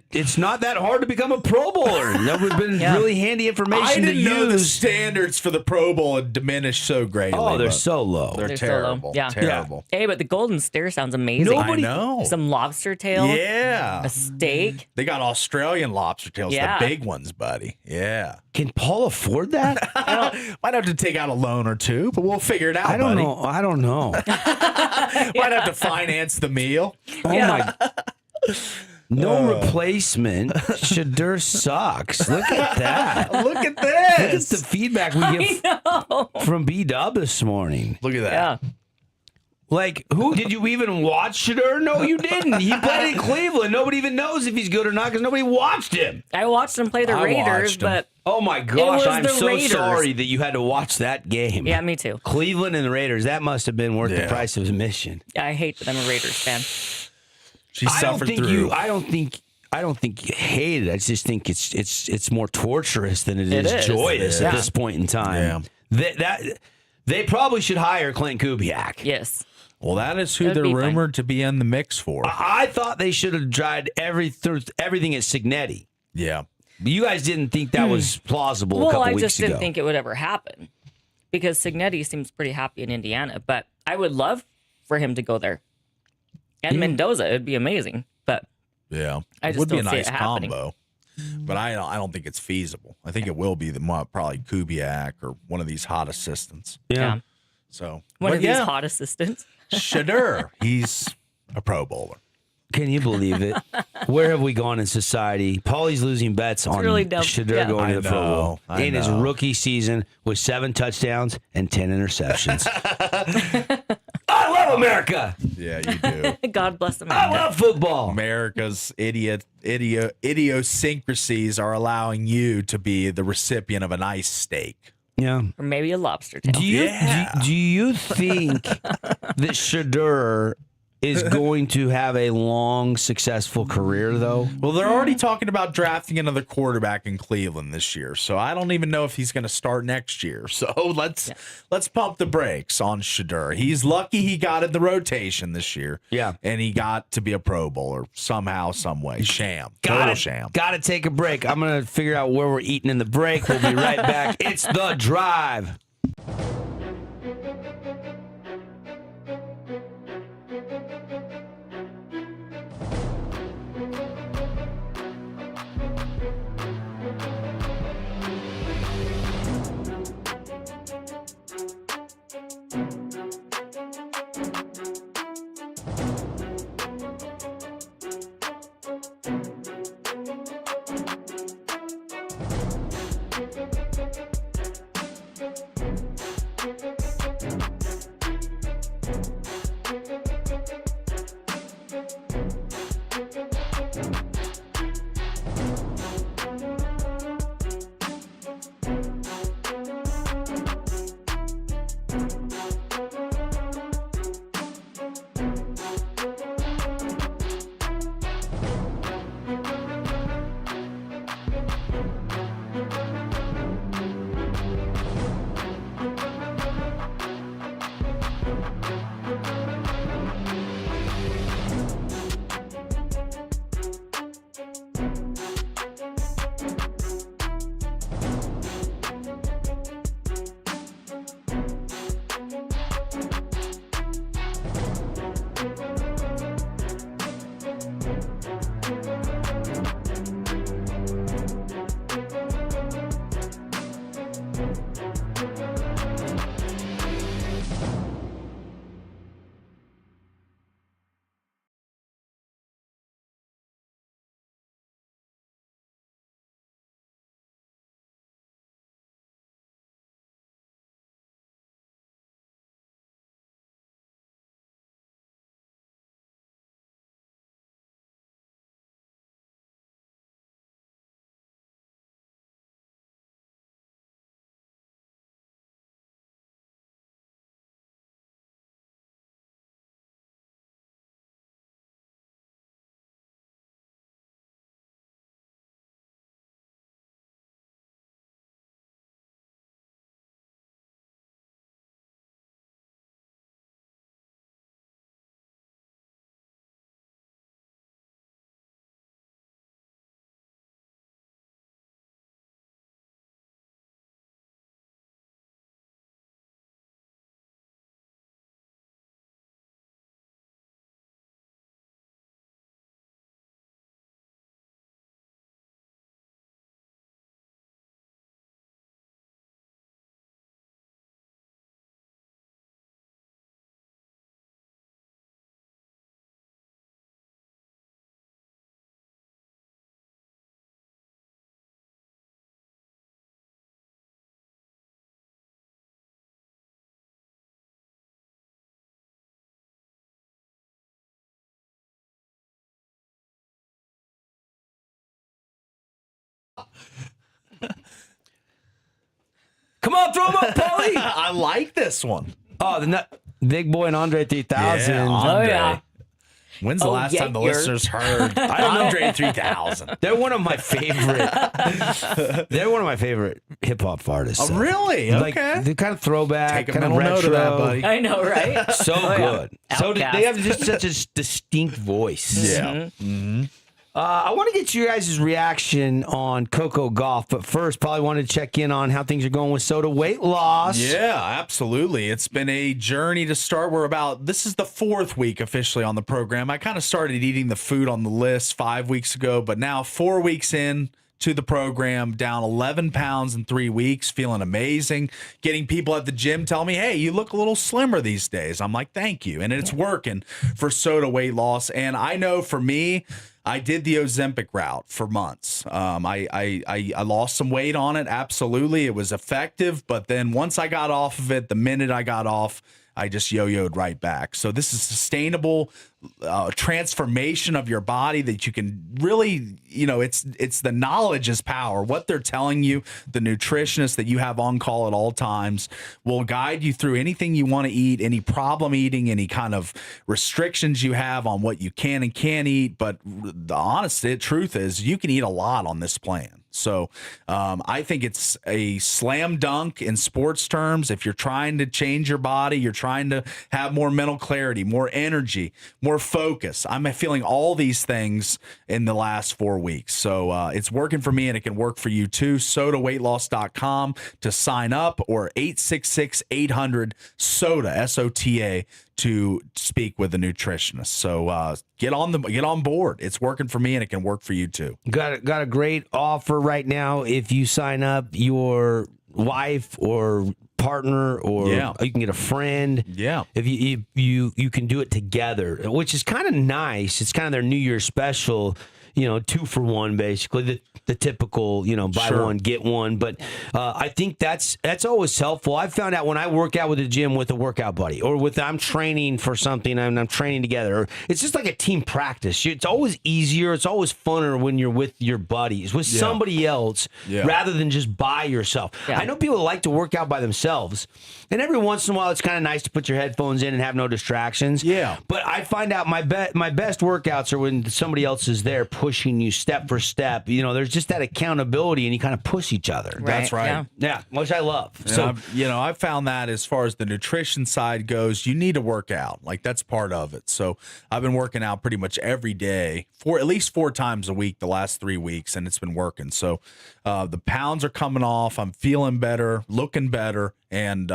A: it's not that hard to become a Pro Bowler. That would have been really handy information
B: I
A: to
B: didn't know the
A: use.
B: standards for the Pro Bowl had diminished so greatly.
A: Oh, they're
B: but
A: so low.
B: they're
C: so low.
B: terrible.
C: Yeah.
B: Terrible.
C: Hey, but the Golden Steer sounds amazing.
A: Nobody-
B: I know.
C: Some lobster tail.
B: Yeah.
C: A steak.
B: They got Australian lobster tails,
C: Yeah.
B: the big ones, buddy. Yeah.
A: Can Paul afford that?
B: Might have to take out a loan or two, but we'll figure it out,
A: I don't
B: buddy.
A: know. I don't know.
B: Might have to finance the meal.
A: Oh my. No replacement. Shadur sucks. Look at that.
B: Look at
A: Look at
B: this.
A: the feedback we get from B-Dub this morning.
B: Look at that.
C: Yeah.
A: Like, who did you even watch Shadur? No, you didn't. He played in Cleveland. Nobody even knows if he's good or not because nobody watched him.
C: I watched him play the
B: I
C: Raiders,
B: watched him.
C: but
A: Oh my
C: It
A: gosh,
C: was
A: I'm
C: the
A: so
C: Raiders.
A: sorry that you had to watch that game.
C: yeah, me too.
A: Cleveland and the Raiders, that must have been worth the
B: Yeah.
A: price of admission.
C: I hate that I'm a Raiders fan.
B: She suffered through.
A: I don't think you hate it. I just think it's more torturous than it is
C: is.
A: joyous
C: Yeah.
A: at this point in time.
B: Yeah.
A: They probably should hire Clint Kubiak.
C: Yes.
B: Well, that is who
C: That'd
B: they're
C: be fine.
B: rumored to be in the mix for.
A: I thought they should have tried everything at Signetti.
B: Yeah.
A: You guys didn't think that was plausible a
C: Well,
A: couple
C: I
A: weeks
C: just
A: ago.
C: didn't think it would ever happen because Signetti seems pretty happy in Indiana, but I would love for him to go there. And Mendoza, it'd be amazing. But
B: Yeah.
C: I
B: It
C: just
B: would be a
C: don't see
B: nice
C: it happening.
B: combo. But I don't think it's feasible. I think it will be probably Kubiak or one of these hot assistants.
C: yeah,
B: So
C: one
B: but
C: of these hot assistants.
B: Shadur, he's a Pro Bowler.
A: Can you believe it? Where have we gone in society? Paulie's losing bets on
C: really dumb.
A: Shadur
C: Yeah.
A: going to
B: I
A: the Pro Bowl
B: know, I
A: in his
B: know.
A: rookie season with 7 touchdowns and 10 interceptions. I love America.
B: Yeah, you do.
C: God bless
A: I
C: America.
A: love football.
B: America's idiosyncrasies are allowing you to be the recipient of a nice steak.
A: Yeah.
C: Or maybe a lobster tail.
A: Do you think that Shadur is going to have a long, successful career, though?
B: Well, they're already talking about drafting another quarterback in Cleveland this year, so I don't even know if he's going to start next year. So let's pump the brakes on Shadur. He's lucky he got in the rotation this year.
A: Yeah.
B: And he got to be a Pro Bowler somehow, some way. Sham. Total sham.
A: Got to take a break. I'm going to figure out where we're eating in the break. We'll be right back. It's The Drive. Come on, throw him up, Paulie.
B: I like this one.
A: Oh, Big Boy and Andre 3000.
B: Yeah, Andre.
C: yeah.
B: When's the last time the listeners heard Andre 3000?
A: They're one of my favorite. They're one of my favorite hip hop artists.
B: Oh, really?
A: Like,
B: Okay.
A: they're kind of throwback,
B: Take a
A: kind of
B: mental
A: retro.
B: note of that, buddy.
C: I know, right?
A: So
C: Oh, yeah.
A: good. So
C: Outcast.
A: they have just such a distinct voice.
B: Yeah.
A: I want to get your guys' reaction on Coco Golf, but first, probably want to check in on how things are going with Soda weight loss.
B: Yeah, absolutely. It's been a journey to start. This is the 4th week officially on the program. I kind of started eating the food on the list 5 weeks ago, but now 4 weeks in to the program, down 11 pounds in 3 weeks, feeling amazing. Getting people at the gym tell me, hey, you look a little slimmer these days. I'm like, thank you. And it's working for Soda weight loss. And I know for me, I did the Ozempic route for months. I lost some weight on it. Absolutely. It was effective. But then once I got off of it, the minute I got off, I just yo-yoed right back. So this is sustainable transformation of your body that you can really, it's the knowledge is power. What they're telling you, the nutritionist that you have on call at all times will guide you through anything you want to eat, any problem eating, any kind of restrictions you have on what you can and can't eat. But the honest truth is you can eat a lot on this plan. So I think it's a slam dunk in sports terms. If you're trying to change your body, you're trying to have more mental clarity, more energy, more focus. I'm feeling all these things in the last 4 weeks. So it's working for me and it can work for you too. SodaWeightLoss.com to sign up, or 866-800-SODA, SOTA, to speak with a nutritionist. So get on board. It's working for me and it can work for you too.
A: Got a great offer right now. If you sign up, your wife or partner, or you can get a friend.
B: Yeah.
A: If you can do it together, which is kind of nice. It's kind of their New Year's special. 2 for 1, basically the typical, buy one, get one. But I think that's always helpful. I've found out when I work out with a gym with a workout buddy, or I'm training for something and I'm training together, or it's just like a team practice. It's always easier. It's always funner when you're with your buddies, with somebody else, rather than just by yourself. Yeah. I know people like to work out by themselves, and every once in a while it's kind of nice to put your headphones in and have no distractions.
B: Yeah.
A: But I find out my best workouts are when somebody else is there pushing you step for step. There's just that accountability, and you kind of push each other.
C: Right.
B: That's right.
A: Yeah, which I love.
B: So, I've found that as far as the nutrition side goes, you need to work out. Like, that's part of it. So I've been working out pretty much every day for at least 4 times a week the last 3 weeks, and it's been working. So the pounds are coming off. I'm feeling better, looking better, and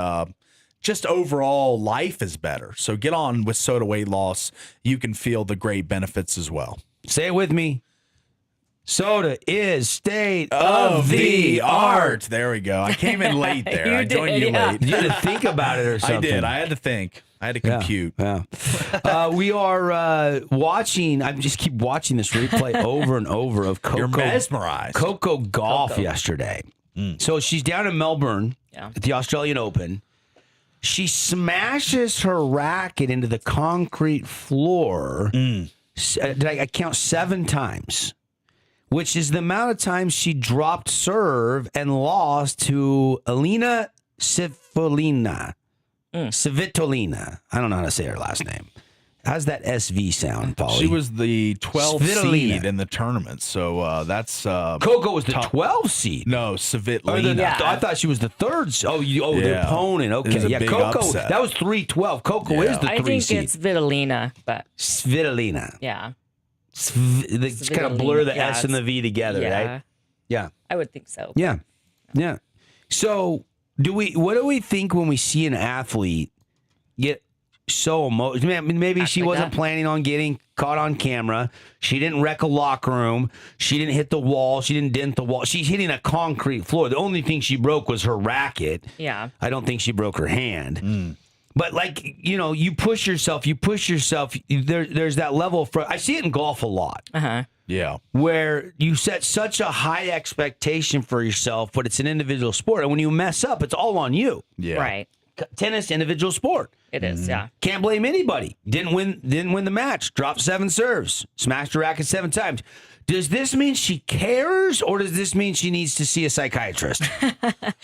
B: just overall life is better. So get on with Soda Weight Loss. You can feel the great benefits as well.
A: Say it with me. Soda is state of the art.
B: There we go. I came in late there.
C: You
B: I joined
C: did,
B: you
C: yeah.
B: late.
A: You had to think about it or something.
B: I did. I had to think. I had to compute.
A: Yeah. We are watching. I just keep watching this replay over and over of Coco.
B: You're mesmerized.
A: Coco Golf yesterday. So she's down in Melbourne at the Australian Open. She smashes her racket into the concrete floor. Did I count 7 times? Which is the amount of times she dropped serve and lost to Alina Svitolina. Svitolina. I don't know how to say her last name. How's that SV sound, Paulie?
B: She was the 12th
A: Svitolina.
B: seed in the tournament, so that's
A: Coco was the 12th seed.
B: No, Svitolina.
A: I thought she was the 3rd. The opponent.
B: It was
A: Okay,
B: a big
A: Coco.
B: upset.
A: That was 3-12. Coco is the 3
C: I think
A: seed.
C: it's Vitolina, but
A: Svitolina.
C: yeah.
A: It's kind of blur the S and the V together, right? Yeah.
C: I would think so.
A: Yeah. So, what do we think when we see an athlete get so emotional? Maybe she wasn't planning on getting caught on camera. She didn't wreck a locker room. She didn't hit the wall. She didn't dent the wall. She's hitting a concrete floor. The only thing she broke was her racket.
C: Yeah.
A: I don't think she broke her hand. But you push yourself. There's that level of I see it in golf a lot.
B: Yeah.
A: Where you set such a high expectation for yourself, but it's an individual sport. And when you mess up, it's all on you.
B: Yeah.
C: Right.
A: tennis individual sport.
C: It is, yeah.
A: Can't blame anybody. Didn't win the match. Dropped 7 serves. Smashed her racket 7 times. Does this mean she cares, or does this mean she needs to see a psychiatrist?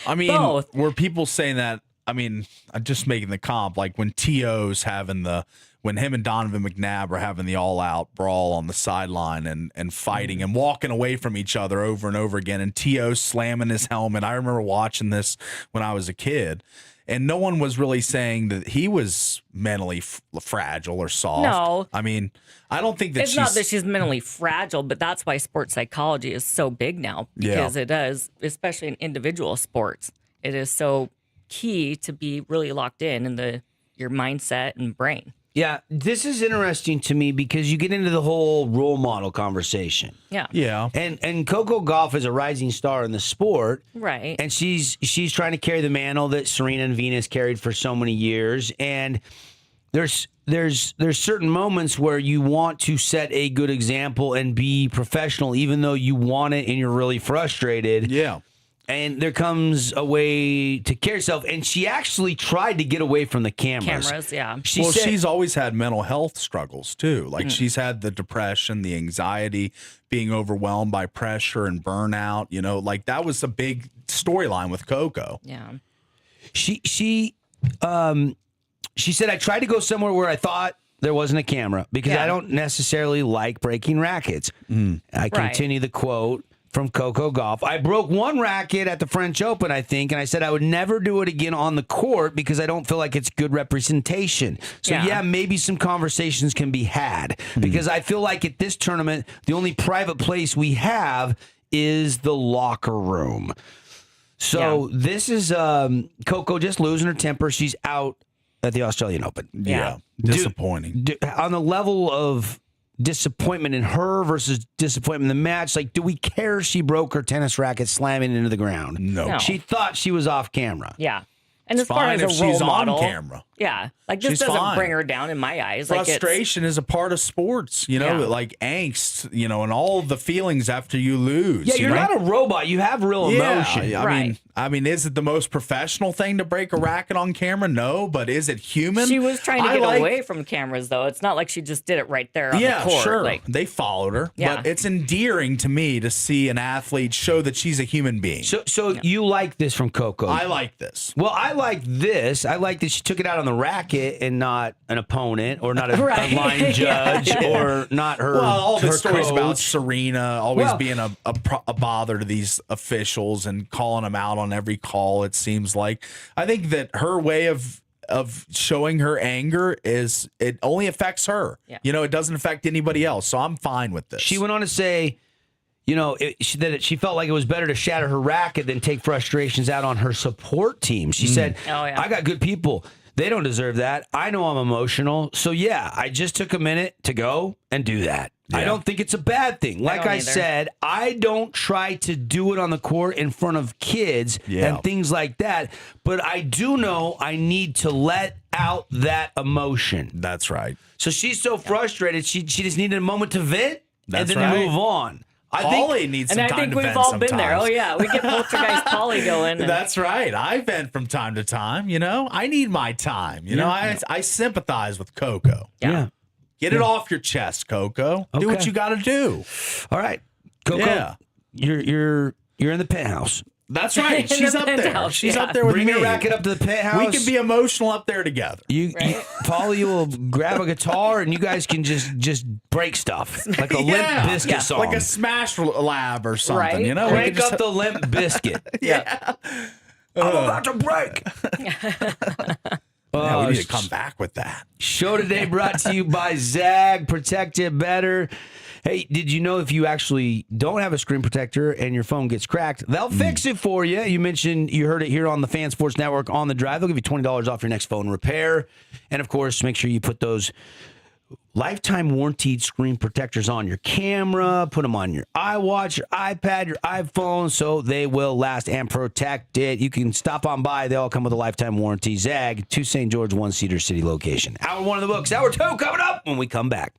B: I mean,
C: Both.
B: were people saying that? I mean, I'm just making the comp. Like when T.O.'s when him and Donovan McNabb are having the all-out brawl on the sideline and fighting and walking away from each other over and over again, and T.O. slamming his helmet. I remember watching this when I was a kid, and no one was really saying that he was mentally fragile or soft.
C: No.
B: I mean, I don't think that
C: It's not that she's mentally fragile, but that's why sports psychology is so big now, because it does, especially in individual sports. It is so key to be really locked in your mindset and brain.
A: Yeah, this is interesting to me because you get into the whole role model conversation.
C: Yeah.
B: Yeah.
A: And Coco Gauff is a rising star in the sport.
C: Right.
A: And she's trying to carry the mantle that Serena and Venus carried for so many years. And there's certain moments where you want to set a good example and be professional, even though you want it and you're really frustrated.
B: Yeah.
A: And there comes a way to carry yourself. And she actually tried to get away from the cameras.
C: Yeah.
B: She's always had mental health struggles too. Like she's had the depression, the anxiety, being overwhelmed by pressure and burnout. You know, like that was a big storyline with Coco.
C: Yeah.
A: She said, I tried to go somewhere where I thought there wasn't a camera because I don't necessarily like breaking rackets. I continue the quote from Coco Gauff. I broke one racket at the French Open, I think, and I said I would never do it again on the court because I don't feel like it's good representation. So, yeah maybe some conversations can be had because I feel like at this tournament, the only private place we have is the locker room. So this is Coco just losing her temper. She's out at the Australian Open.
B: Yeah. Disappointing.
A: On the level of disappointment in her versus disappointment in the match, like, do we care if she broke her tennis racket slamming into the ground?
B: No.
A: She thought she was off camera.
C: Yeah. And
B: It's
C: as far
B: fine
C: as
B: if
C: a role
B: she's
C: model,
B: on camera.
C: Yeah, like this
B: She's
C: doesn't
B: fine.
C: bring her down in my eyes.
B: Frustration is a part of sports, you know, like angst, you know, and all the feelings after you lose.
A: Yeah, you're
B: you know?
A: not a robot. You have real emotion.
B: I mean, is it the most professional thing to break a racket on camera? No, but is it human?
C: She was trying to get away from cameras, though. It's not like she just did it right there on the court.
B: Sure.
C: Like,
B: they followed her, but it's endearing to me to see an athlete show that she's a human being.
A: So you like this from Coco?
B: I like this.
A: Well, I like this. I like that she took it out on the racket and not an opponent or not a line judge or not her.
B: Well, all the stories
A: coach.
B: about Serena always being a bother to these officials and calling them out on every call, it seems like. I think that her way of showing her anger is it only affects her. Yeah. You know, it doesn't affect anybody else. So I'm fine with this.
A: She went on to say, you know, that she felt like it was better to shatter her racket than take frustrations out on her support team. She said, I got good people. They don't deserve that. I know I'm emotional. So, yeah, I just took a minute to go and do that. Yeah. I don't think it's a bad thing. Like I said, I don't try to do it on the court in front of kids and things like that. But I do know I need to let out that emotion.
B: That's right.
A: So she's so frustrated. She just needed a moment to vent and then to move on.
B: Paulie needs some time to vent.
C: And I think we've all been there. Oh, yeah. We get Poltergeist Paulie going.
B: That's right. I vent from time to time, you know. I need my time. You know, I sympathize with Coco.
A: Yeah.
B: Get it off your chest, Coco. Do what you got to do.
A: All right. Coco, you're in the penthouse.
B: That's right. She's up there. She's up there with me.
A: Bring your racket up to the penthouse.
B: We can be emotional up there together.
A: Paulie will grab a guitar and you guys can just break stuff like a Limp Bizkit song,
B: like a Smash Lab or something. You know,
A: break up the Limp Bizkit. I'm about to break.
B: We need to come back with that.
A: Show today brought to you by Zag. Protect it better. Hey, did you know if you actually don't have a screen protector and your phone gets cracked, they'll fix it for you. You heard it here on the Fan Sports Network on the Drive. They'll give you $20 off your next phone repair. And, of course, make sure you put those lifetime warranted screen protectors on your camera, put them on your iWatch, your iPad, your iPhone, so they will last and protect it. You can stop on by. They all come with a lifetime warranty. Zag, 2 St. George, 1 Cedar City location. Hour 1 of the books. Hour 2 coming up when we come back.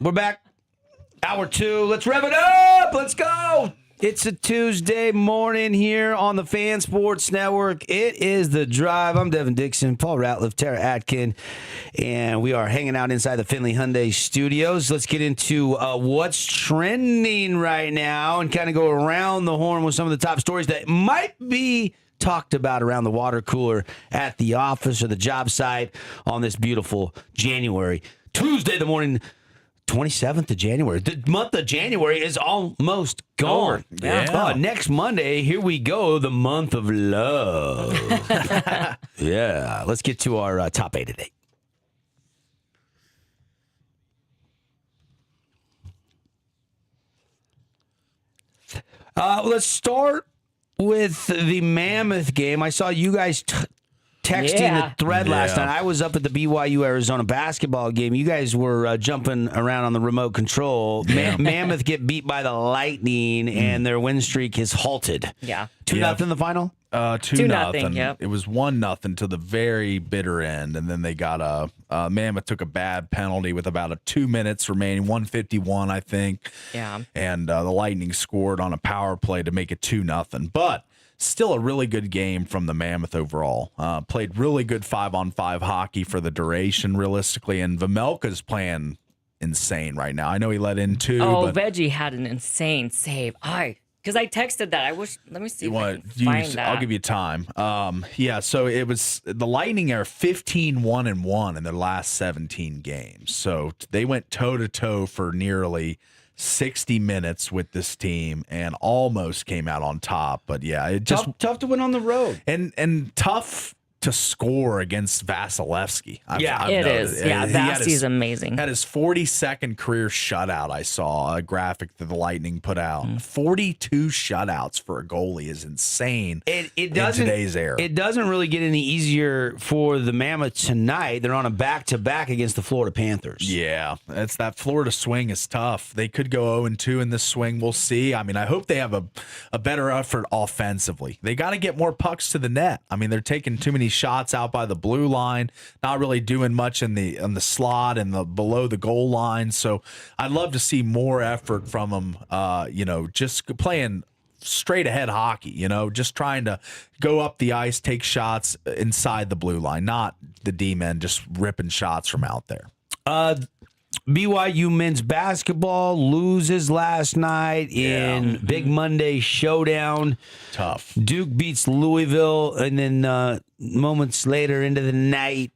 A: We're back. Hour 2. Let's rev it up. Let's go. It's a Tuesday morning here on the Fan Sports Network. It is The Drive. I'm Devin Dixon, Paul Ratliff, Tara Atkin, and we are hanging out inside the Finley Hyundai studios. Let's get into what's trending right now and kind of go around the horn with some of the top stories that might be talked about around the water cooler at the office or the job site on this beautiful Tuesday, the morning 27th of January. The month of January is almost gone.
B: Yeah.
A: Next Monday, here we go, the month of love. Yeah. Let's get to our top 8 today. Let's start with the Mammoth game. I saw you guys texting the thread last night. I was up at the BYU Arizona basketball game. You guys were jumping around on the remote control. Mammoth get beat by the Lightning, and their win streak is halted.
C: Yeah.
A: 2-0 in the final?
B: 2-0.
C: Yep.
B: It was 1-0 to the very bitter end, and then they got Mammoth took a bad penalty with about 2 minutes remaining, 1:51, I think.
C: Yeah.
B: And the Lightning scored on a power play to make it 2-0. But still a really good game from the Mammoth overall. Played really good 5-on-5 hockey for the duration, realistically, and Vemelka's playing insane right now. I know he let in 2.
C: Oh,
B: but
C: Veggie had an insane save. Because I texted that. Let me see if I can find that.
B: I'll give you time. So it was the Lightning are 15-1-1 in their last 17 games. So they went toe-to-toe for nearly 60 minutes with this team and almost came out on top. But yeah, it just
A: tough to win on the road.
B: And tough to score against Vasilevsky.
C: It is. Yeah, Vasty's amazing.
B: Had his 42nd career shutout. I saw a graphic that the Lightning put out. 42 shutouts for a goalie is insane.
A: It doesn't,
B: in today's era.
A: It doesn't really get any easier for the Mammoth tonight. They're on a back-to-back against the Florida Panthers.
B: Yeah, it's that Florida swing is tough. They could go 0-2 in this swing. We'll see. I mean, I hope they have a better effort offensively. They got to get more pucks to the net. I mean, they're taking too many shots out by the blue line, not really doing much in the slot and the below the goal line. So I'd love to see more effort from them. Just playing straight ahead hockey. Just trying to go up the ice, take shots inside the blue line, not the D-men just ripping shots from out there.
A: BYU men's basketball loses last night in Big Monday showdown.
B: Tough.
A: Duke beats Louisville, and then moments later into the night,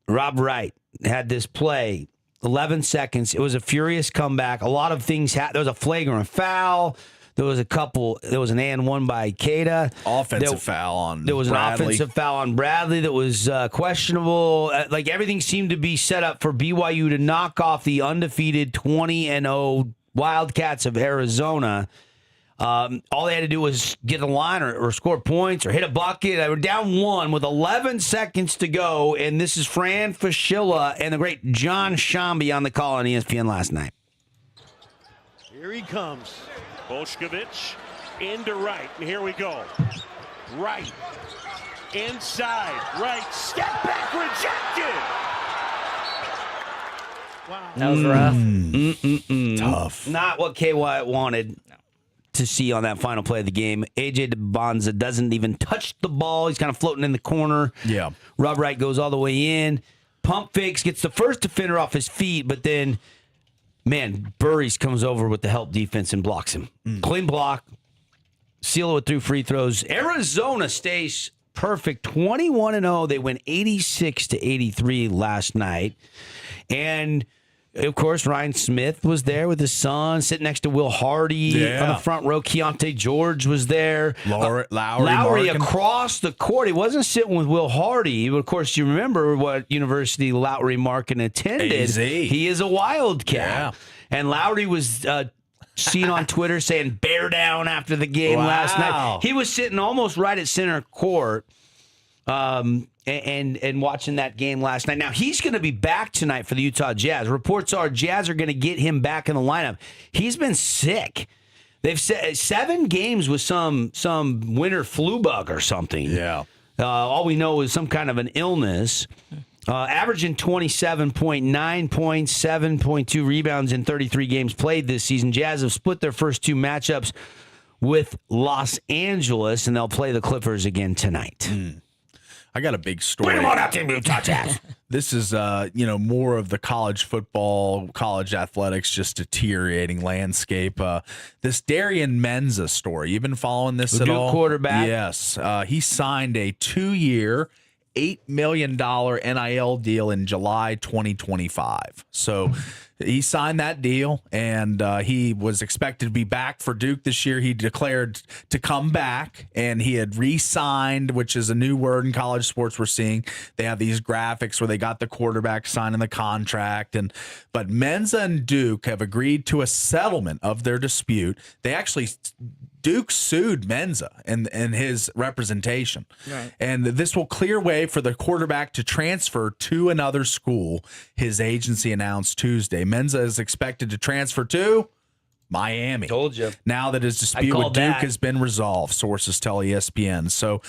A: Rob Wright had this play, 11 seconds. It was a furious comeback. A lot of things happened. There was a flagrant foul. There was an and one by Cada.
B: Offensive foul on
A: There was
B: Bradley.
A: an offensive foul on Bradley that was questionable. Everything seemed to be set up for BYU to knock off the undefeated 20-0 Wildcats of Arizona. All they had to do was get a line or score points or hit a bucket. They were down 1 with 11 seconds to go, and this is Fran Fraschilla and the great John Shambi on the call on ESPN last night.
D: Here he comes. Bošković into right, and here we go. Right. Inside. Right. Step back. Rejected. Wow.
C: That was rough.
B: Tough.
A: Not what KY wanted to see on that final play of the game. AJ DeBonza doesn't even touch the ball. He's kind of floating in the corner.
B: Yeah.
A: Rob Wright goes all the way in. Pump fakes, gets the first defender off his feet, but then Burries comes over with the help defense and blocks him. Clean block. Seal it with 2 free throws. Arizona stays perfect, 21-0. They win 86-83 last night. And, of course, Ryan Smith was there with his son, sitting next to Will Hardy on the front row. Keontae George was there. Lowry across the court. He wasn't sitting with Will Hardy. Of course, you remember what university Lowry Markin attended.
B: AZ.
A: He is a Wildcat.
B: Yeah.
A: And Lowry was seen on Twitter saying bear down after the game last night. He was sitting almost right at center court and watching that game last night. Now, he's going to be back tonight for the Utah Jazz. Reports are Jazz are going to get him back in the lineup. He's been sick. They've said 7 games with some winter flu bug or something.
B: Yeah.
A: All we know is some kind of an illness. Averaging 27.9 points, 7.2 rebounds in 33 games played this season. Jazz have split their first two matchups with Los Angeles, and they'll play the Clippers again tonight.
B: I got a big story.
A: Bring them on out, Team Utah Jazz.
B: This is, more of the college football, college athletics, just deteriorating landscape. This Darian Menza story. You've been following this at all?
A: Quarterback.
B: Yes. He signed a 2-year, $8 million NIL deal in July 2025. So he signed that deal, and he was expected to be back for Duke this year. He declared to come back, and he had re-signed, which is a new word in college sports we're seeing. They have these graphics where they got the quarterback signing the contract. But Menza and Duke have agreed to a settlement of their dispute. They actually... Duke sued Menza and his representation. Right. And this will clear way for the quarterback to transfer to another school, his agency announced Tuesday. Menza is expected to transfer to Miami.
A: Told you.
B: Now that his dispute with Duke has been resolved, sources tell ESPN. So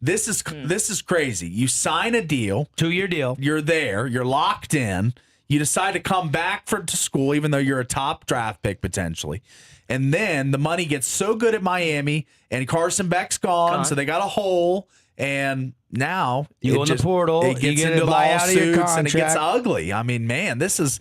B: this is crazy. You sign a deal.
A: 2-year deal.
B: You're there. You're locked in. You decide to come back to school, even though you're a top draft pick potentially. And then the money gets so good at Miami, and Carson Beck's gone. So they got a hole. And now
A: you go in the portal,
B: it gets into lawsuits, and it gets ugly. I mean, man, this is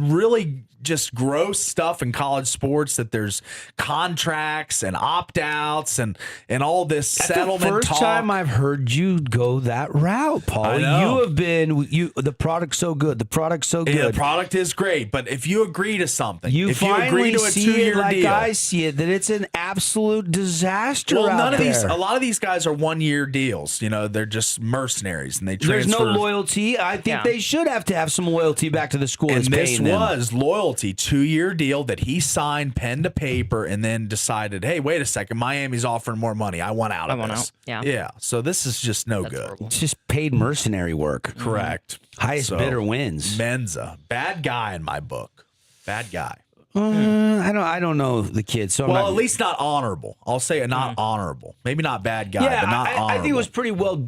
B: really just gross stuff in college sports, that there's contracts and opt-outs and all this settlement talk.
A: The first time I've heard you go that route, Paul. You have been the product's so good. The product's so good.
B: Yeah, the product is great, but if you agree to something,
A: if you agree to a 2-year
B: deal,
A: like I see it, that it's an absolute disaster.
B: Well,
A: out there.
B: A lot of these guys are 1-year deals. They're just mercenaries, and they transfer.
A: There's no loyalty. I think they should have to have some loyalty back to the school.
B: And this was loyalty. 2-year deal that he signed pen to paper, and then decided, hey, wait a second, Miami's offering more money. I want out of this. Yeah. So this is just no good.
C: Horrible.
A: It's just paid mercenary work.
B: Correct.
A: Highest bidder wins.
B: Menza, bad guy in my book. Bad guy.
A: I don't know the kid. So
B: at least not honorable. I'll say not honorable. Maybe not bad guy, but not honorable.
A: I think it was pretty well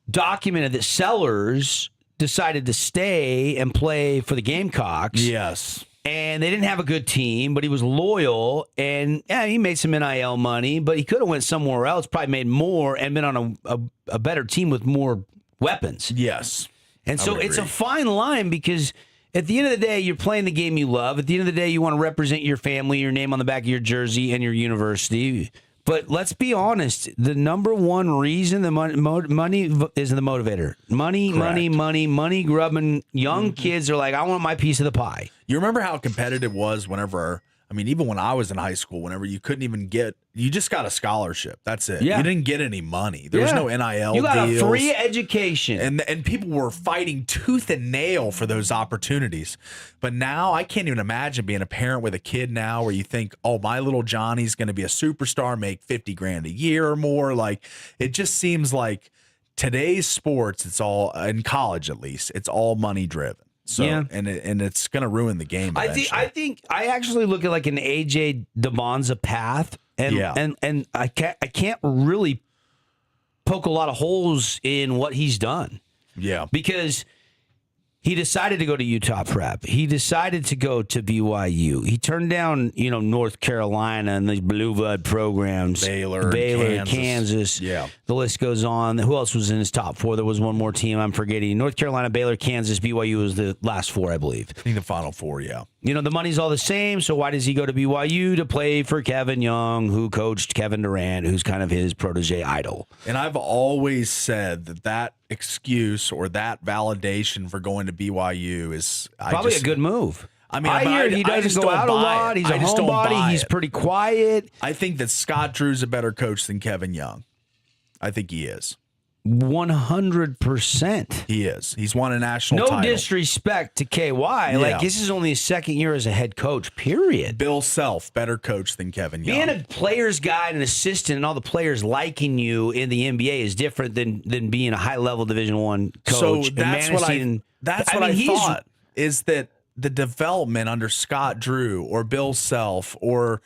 A: documented that Sellers decided to stay and play for the Gamecocks.
B: Yes.
A: And they didn't have a good team, but he was loyal, and he made some NIL money, but he could have went somewhere else, probably made more, and been on a better team with more weapons.
B: Yes.
A: And so it's a fine line, because at the end of the day, you're playing the game you love. At the end of the day, you want to represent your family, your name on the back of your jersey, and your university. But let's be honest, the number one reason the money is the motivator. Money grubbing young kids are like, I want my piece of the pie.
B: You remember how competitive it was even when I was in high school, whenever you couldn't even you just got a scholarship. That's it.
A: Yeah.
B: You didn't get any money. There was no NIL
A: You got
B: deals.
A: a free education.
B: And people were fighting tooth and nail for those opportunities. But now I can't even imagine being a parent with a kid now where you think, oh, my little Johnny's going to be a superstar, make $50,000 a year or more. Like, it just seems like today's sports, it's all, in college at least, it's all money driven. So, and it's going to ruin the game eventually.
A: I think I actually look at like an AJ DeBonza path, and I can't really poke a lot of holes in what he's done.
B: Yeah,
A: because he decided to go to Utah Prep. He decided to go to BYU. He turned down, North Carolina and these blue blood programs.
B: Baylor,
A: Kansas.
B: Yeah.
A: The list goes on. Who else was in his top 4? There was one more team I'm forgetting. North Carolina, Baylor, Kansas, BYU was the last 4, I believe.
B: I think the final 4, yeah.
A: The money's all the same, so why does he go to BYU to play for Kevin Young, who coached Kevin Durant, who's kind of his protege idol?
B: And I've always said that excuse or that validation for going to BYU is
A: probably a good move.
B: I
A: hear he doesn't go out a lot. He's a homebody. He's pretty quiet.
B: I think that Scott Drew's a better coach than Kevin Young. I think he is.
A: 100%.
B: He is. He's won a national title.
A: No disrespect to KY. Like, this is only his second year as a head coach, period.
B: Bill Self, better coach than Kevin Young.
A: Being a player's guy and an assistant and all the players liking you in the NBA is different than being a high-level Division I coach.
B: So that's what I thought, is that the development under Scott Drew or Bill Self, or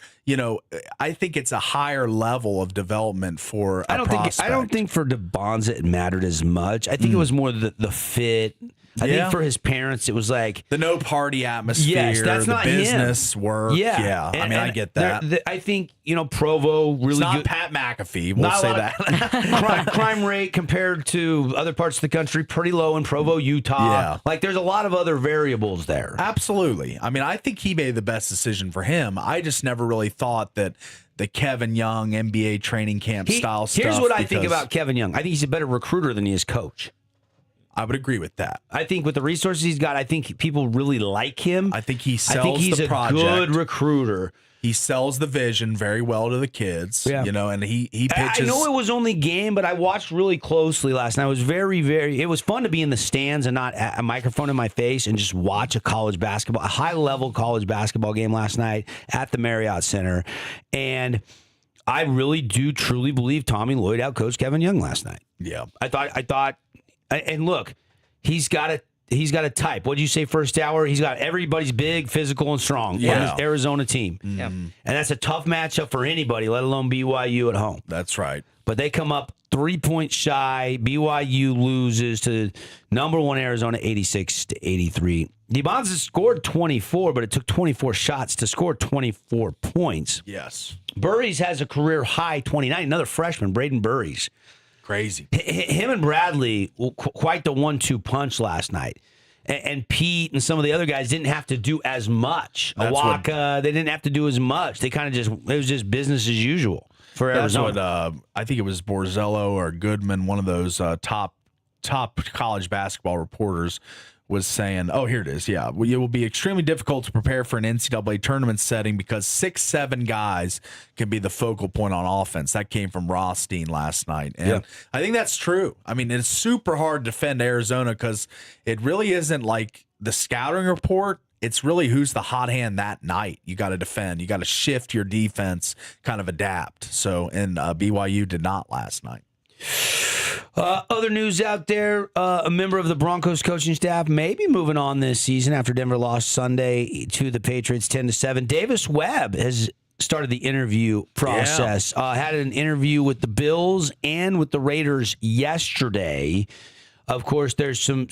B: I think it's a higher level of development for a prospect.
A: I don't think for DeBonza it mattered as much. I think it was more the fit. I think for his parents, it was like
B: the no party atmosphere.
A: Yes, that's not
B: business work. Yeah.
A: And,
B: I mean, I get that.
A: I think Provo really
B: it's not
A: good.
B: Pat McAfee. We'll say that.
A: crime rate compared to other parts of the country pretty low in Provo, Utah.
B: Yeah.
A: Like there's a lot of other variables there.
B: Absolutely. I mean, I think he made the best decision for him. I just never really thought that the Kevin Young NBA training camp style stuff.
A: Here's what I think about Kevin Young. I think he's a better recruiter than he is coach.
B: I would agree with that.
A: I think with the resources he's got, I think people really like him.
B: I think he sells
A: he's
B: the project.
A: a good recruiter.
B: He sells the vision very well to the kids, and he pitches.
A: I know it was only game, but I watched really closely last night. It was it was fun to be in the stands and not a microphone in my face and just watch a high-level college basketball game last night at the Marriott Center. And I really do truly believe Tommy Lloyd outcoached Kevin Young last night.
B: Yeah.
A: I thought, and look, he's got a type. What did you say first hour? He's got everybody's big, physical, and strong on his Arizona team.
C: Yeah.
A: And that's a tough matchup for anybody, let alone BYU at home.
B: That's right.
A: But they come up 3 points shy. BYU loses to number one Arizona 86-83. DeBonza scored 24, but it took 24 shots to score 24 points.
B: Yes.
A: Burries has a career high 29. Another freshman, Braden Burries.
B: Crazy.
A: Him and Bradley, quite the 1-2 punch last night. And Pete and some of the other guys didn't have to do as much. Awaka, they didn't have to do as much. They kind of it was just business as usual for Arizona.
B: That's what I think it was Borzello or Goodman, one of those top college basketball reporters, was saying, here it is. Yeah, it will be extremely difficult to prepare for an NCAA tournament setting because 6-7 guys can be the focal point on offense. That came from Rothstein last night. And I think that's true. I mean, it's super hard to defend Arizona because it really isn't like the scouting report. It's really who's the hot hand that night. You got to defend. You got to shift your defense, kind of adapt. So, and BYU did not last night.
A: Other news out there, a member of the Broncos coaching staff may be moving on this season after Denver lost Sunday to the Patriots 10-7. Davis Webb has started the interview process. Had an interview with the Bills and with the Raiders yesterday. Of course, there's some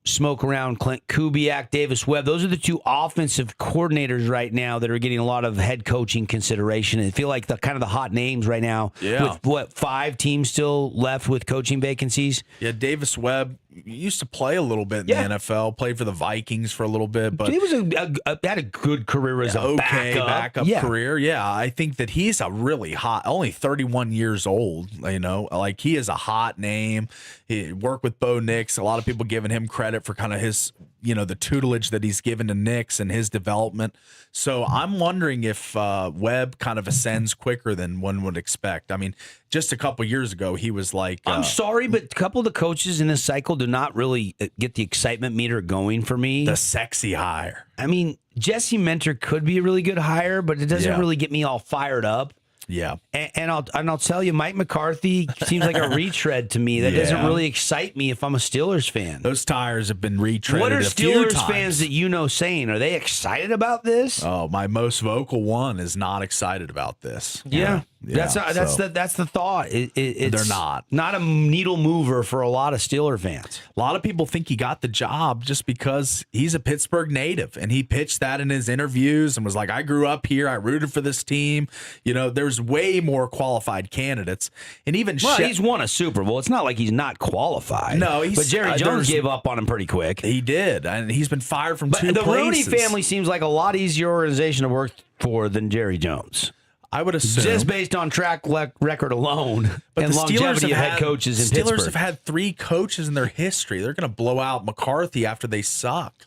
A: smoke around Clint Kubiak, Davis Webb. Those are the two offensive coordinators right now that are getting a lot of head coaching consideration. I feel like the kind of the hot names right now.
B: Yeah.
A: With 5 teams still left with coaching vacancies?
B: Yeah, Davis Webb used to play a little bit in the NFL, played for the Vikings for a little bit, but
A: he was had a good career as a
B: backup career. Yeah, I think that he's a really hot, only 31 years old, like he is a hot name. He worked with Bo Nix. A lot of people giving him credit for kind of his, the tutelage that he's given to Nix and his development. So I'm wondering if Webb kind of ascends quicker than one would expect. I mean, just a couple years ago, he was like...
A: I'm sorry, but a couple of the coaches in this cycle do not really get the excitement meter going for me.
B: The sexy hire.
A: I mean, Jesse Mentor could be a really good hire, but it doesn't really get me all fired up.
B: Yeah,
A: and I'll tell you, Mike McCarthy seems like a retread to me. That doesn't really excite me if I'm a Steelers fan.
B: Those tires have been retreaded.
A: What are
B: a
A: Steelers
B: few times.
A: fans that saying? Are they excited about this?
B: Oh, my most vocal one is not excited about this.
A: Yeah. That's the thought.
B: They're
A: not a needle mover for a lot of Steeler fans.
B: A lot of people think he got the job just because he's a Pittsburgh native, and he pitched that in his interviews and was like, "I grew up here. I rooted for this team." There's way more qualified candidates, and even
A: he's won a Super Bowl. It's not like he's not qualified.
B: No,
A: but Jerry Jones gave up on him pretty quick.
B: He did, and he's been fired from two
A: places. The Rooney
B: places.
A: family seems like a lot easier organization to work for than Jerry Jones.
B: I would assume.
A: Just based on track record alone,
B: but
A: and
B: the
A: longevity of head coaches in Pittsburgh.
B: Steelers have had 3 coaches in their history. They're going to blow out McCarthy after they suck.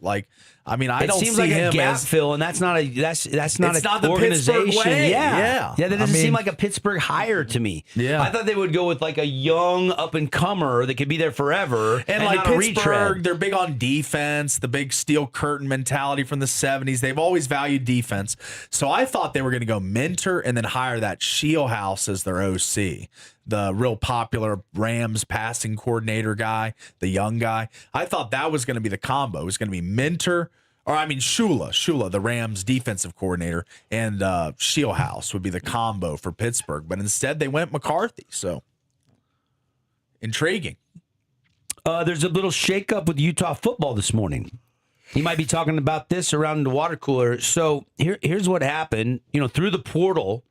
B: I don't see him as... It seems like a gap
A: fill, and that's not
B: the
A: organization.
B: Pittsburgh way.
A: Yeah, that doesn't seem like a Pittsburgh hire to me.
B: Yeah.
A: I thought they would go with like a young up-and-comer that could be there forever.
B: And like Pittsburgh, they're big on defense, the big steel curtain mentality from the 70s. They've always valued defense. So I thought they were going to go mentor and then hire that Shieldhouse as their OC. The real popular Rams passing coordinator guy, the young guy. I thought that was going to be the combo. It was going to be mentor Or I mean, Shula, the Rams defensive coordinator, and Shieldhouse would be the combo for Pittsburgh. But instead, they went McCarthy. So intriguing.
A: There's a little shakeup with Utah football this morning. You might be talking about this around the water cooler. So here's what happened. Through the portal,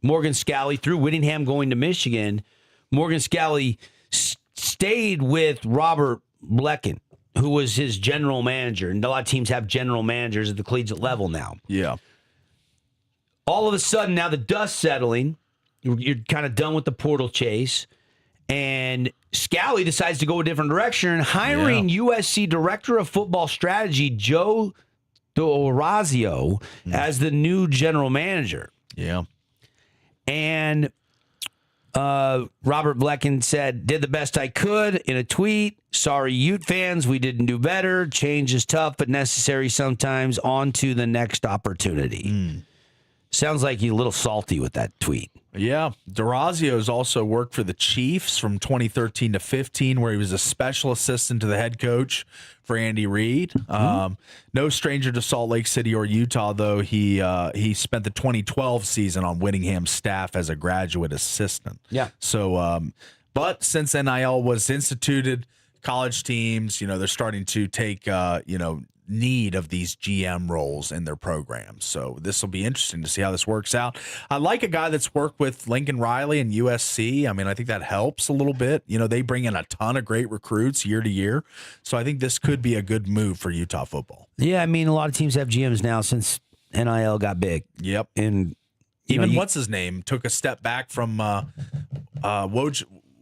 A: Morgan Scalley, through Whittingham going to Michigan, Morgan Scalley stayed with Robert Blecken, who was his general manager. And a lot of teams have general managers at the collegiate level now.
B: Yeah.
A: All of a sudden, now the dust settling, you're kind of done with the portal chase. And Scalley decides to go a different direction, hiring USC Director of Football Strategy, Joe D'Orazio, as the new general manager.
B: Yeah.
A: And Robert Blecken said, did the best I could in a tweet. Sorry, Ute fans, we didn't do better. Change is tough, but necessary sometimes. On to the next opportunity. Sounds like you're a little salty with that tweet.
B: Yeah. D'Orazio's also worked for the Chiefs from 2013 to 15, where he was a special assistant to the head coach for Andy Reid. No stranger to Salt Lake City or Utah, though. He spent the 2012 season on Whittingham's staff as a graduate assistant.
A: Yeah.
B: So, but since NIL was instituted, college teams, they're starting to take, need of these GM roles in their programs. So this will be interesting to see how this works out. I like a guy that's worked with Lincoln Riley and USC. I mean, I think that helps a little bit. They bring in a ton of great recruits year to year. So I think this could be a good move for Utah football.
A: Yeah, I mean, a lot of teams have GMs now since NIL got big.
B: Yep.
A: And
B: even what's his name took a step back from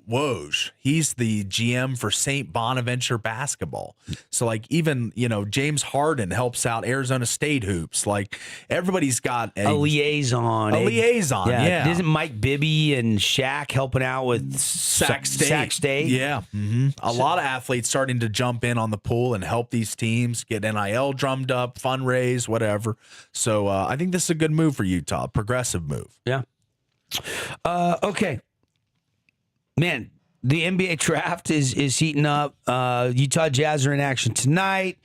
B: Woj. He's the GM for St. Bonaventure basketball. So even, James Harden helps out Arizona State hoops. Like everybody's got
A: a liaison.
B: Yeah.
A: Isn't Mike Bibby and Shaq helping out with
B: Sac State?
A: Sac State?
B: Yeah. Mm-hmm. A lot of athletes starting to jump in on the pool and help these teams get NIL drummed up, fundraise, whatever. So I think this is a good move for Utah. Progressive move.
A: Yeah. Okay. Man, the NBA draft is heating up. Utah Jazz are in action tonight.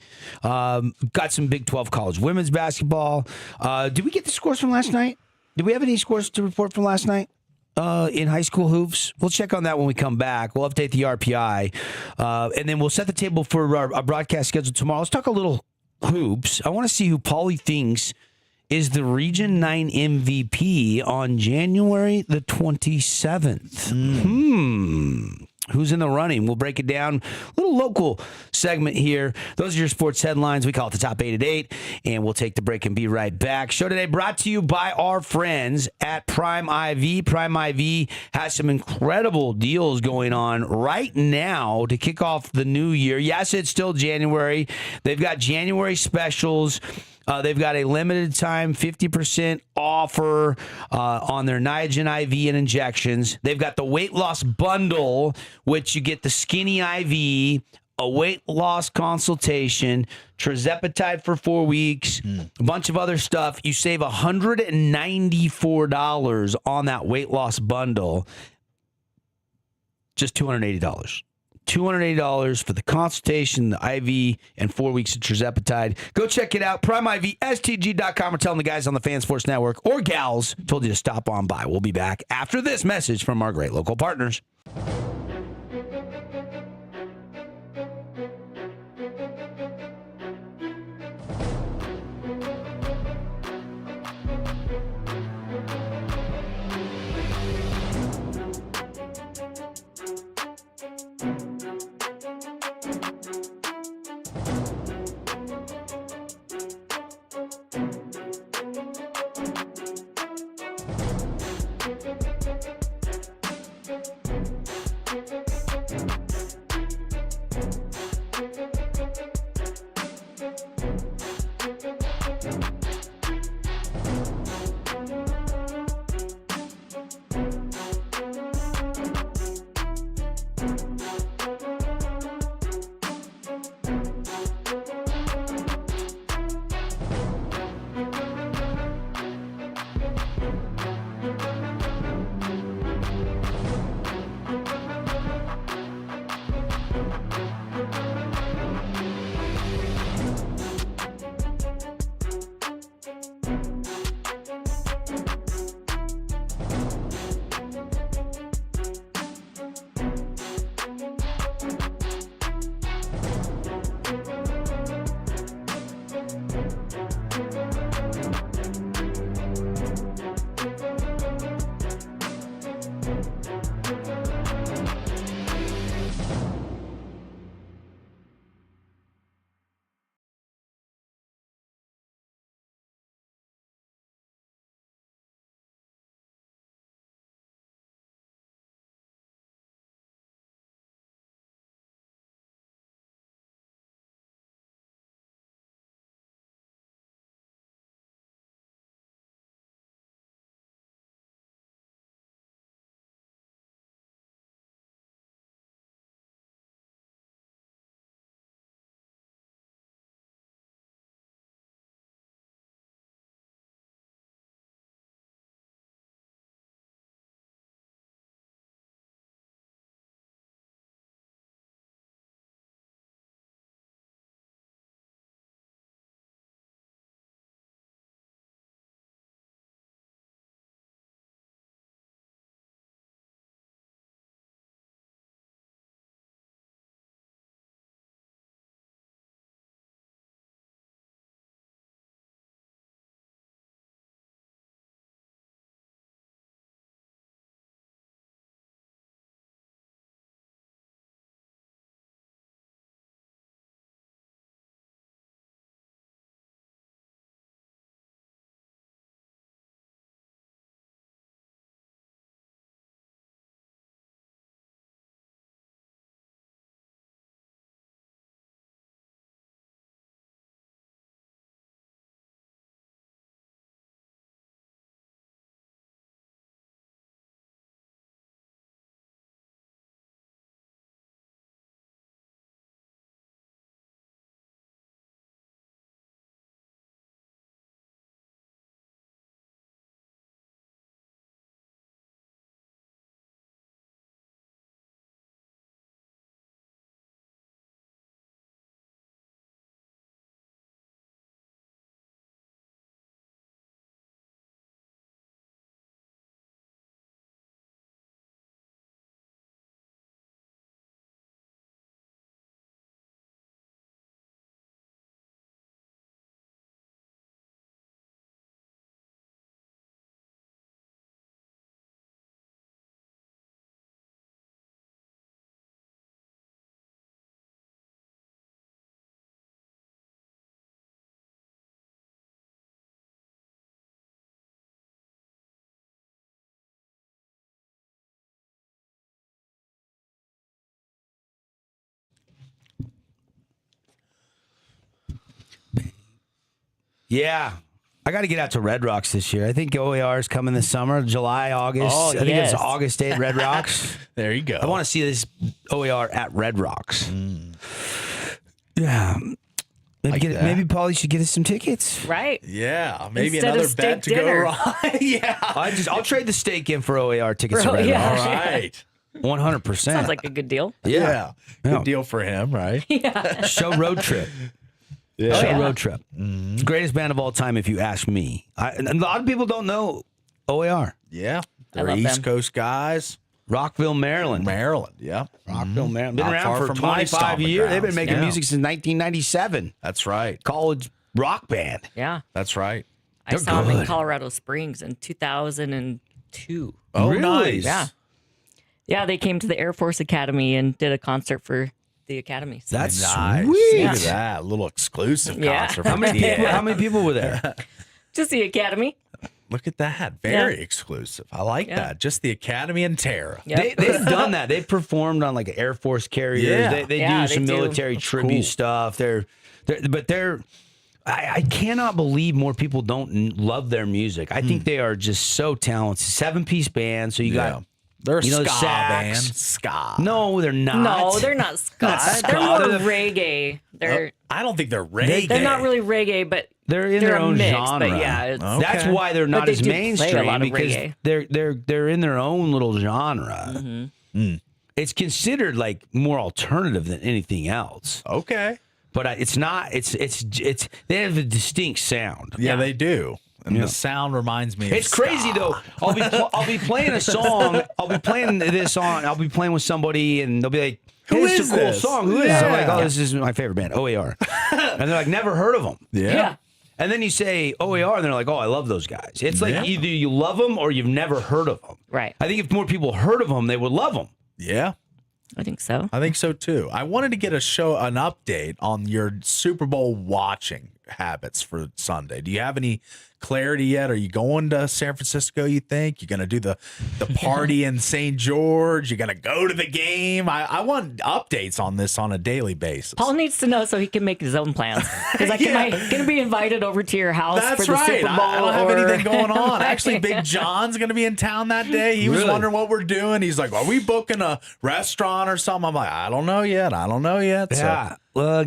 A: Got some Big 12 college women's basketball. Did we get the scores from last night? Did we have any scores to report from last night in high school hoops? We'll check on that when we come back. We'll update the RPI. And then we'll set the table for our broadcast schedule tomorrow. Let's talk a little hoops. I want to see who Paulie thinks is the Region 9 MVP on January the 27th. Who's in the running? We'll break it down. A little local segment here. Those are your sports headlines. We call it the Top 8 at 8, and we'll take the break and be right back. Show today brought to you by our friends at Prime IV. Prime IV has some incredible deals going on right now to kick off the new year. Yes, it's still January. They've got January specials. They've got a limited time 50% offer on their Niagen IV and injections. They've got the weight loss bundle, which you get the skinny IV, a weight loss consultation, tirzepatide for 4 weeks, a bunch of other stuff. You save $194 on that weight loss bundle. Just $280. $280 for the consultation, the IV, and 4 weeks of tirzepatide. Go check it out. PrimeIVSTG.com or tell them the guys on the Fan Sports Network or gals told you to stop on by. We'll be back after this message from our great local partners. Yeah. I got to get out to Red Rocks this year. I think OAR is coming this summer, July, August.
C: Oh,
A: I think
C: yes.
A: it's August 8th, Red Rocks.
B: There you go.
A: I want to see this OAR at Red Rocks. Yeah. Maybe Paulie should get us some tickets.
C: Right.
B: Yeah, maybe
C: Instead of
B: another
C: steak
B: bet to
C: dinner.
B: go wrong. Yeah.
A: I'll trade the steak in for OAR tickets to
C: Bro,
A: Red
C: yeah.
B: All
A: Rocks.
B: right.
A: 100%.
C: Sounds like a good deal.
B: Yeah.
A: Yeah.
B: Good deal for him, right?
A: Show road trip.
B: Yeah.
A: Show
C: yeah.
A: road trip. Greatest band of all time, if you ask me. And a lot of people don't know OAR.
B: Yeah.
C: I
B: They're
C: love
B: East
C: them.
B: Coast guys.
A: Rockville, Maryland.
B: Maryland. Yeah.
A: Rockville, Maryland. Been
B: Not
A: around
B: far
A: for
B: from my
A: 25
B: stomping
A: years. They've been
B: grounds.
A: making
B: Yeah.
A: music since 1997.
B: That's right.
A: College rock band.
C: Yeah.
B: That's right.
C: I
A: They're
C: saw them in
A: good.
C: Colorado Springs in 2002.
B: Oh,
A: Really?
B: nice.
C: Yeah. Yeah, they came to the Air Force Academy and did a concert for the Academy. So
A: That's
B: Nice.
A: sweet.
B: Look at that. A little exclusive
C: Yeah.
B: concert.
A: How
B: for
A: many people?
B: TA.
A: How many people were there?
C: just the Academy.
B: Look at that. Very exclusive. I like
C: Yeah.
B: that. Just the Academy and Tara.
C: Yep.
A: They've done that. They've performed on like Air Force carriers.
B: Yeah.
A: They
C: Yeah,
A: do
C: they
A: some
C: do.
A: military tribute
B: cool.
A: stuff. I cannot believe more people don't love their music. I think they are just so talented. 7-piece band. So you got
B: They're a
A: You know,
B: ska
A: sax.
B: band. Ska.
A: no, they're not.
C: No, they're not ska.
A: Not ska.
C: They're more
A: They're the-
C: reggae. They're
B: I don't think they're reggae.
C: they're not really reggae, but
A: They're in their
C: a
A: own
C: mix,
A: genre.
C: But yeah, it's,
B: Oh.
A: That's
B: Okay.
A: why they're not
C: they
A: as
C: do play a
A: mainstream
C: lot of
A: because
C: reggae.
A: they're in their own little genre. It's considered like more alternative than anything else,
B: Okay.
A: but it's not. It's they have a distinct sound.
B: Yeah, they do. And the sound reminds me of
A: It's crazy
B: ska.
A: though. I'll be playing a song. I'll be playing this song. I'll be playing with somebody, and they'll be like, "Hey,
B: Who
A: this
B: is
A: a cool
B: this?
A: song. Who is this?" I'm like,
B: Yeah.
A: "Oh, this is my favorite band, OAR." And they're like, "Never heard of them."
B: Yeah.
A: And then you say OAR, and they're like, "Oh, I love those guys." It's like
B: Yeah.
A: either you love them or you've never heard of them.
C: Right.
A: I think if more people heard of them, they would love them.
B: Yeah.
C: I think so.
B: I think so too. I wanted to get an update on your Super Bowl watching habits for Sunday. Do you have any clarity yet? Are you going to San Francisco, you think? You're going to do the party in St. George? You're going to go to the game? I want updates on this on a daily basis.
C: Paul needs to know so he can make his own plans. Because like, am I going to be invited over to your house
B: That's
C: for the
B: right.
C: Super Bowl?
B: I don't have
C: or-
B: anything going on. Actually, Big John's going to be in town that day. He was
A: Really?
B: wondering what we're doing. He's like, "Are we booking a restaurant or something?" I'm like, "I don't know yet.
A: Yeah.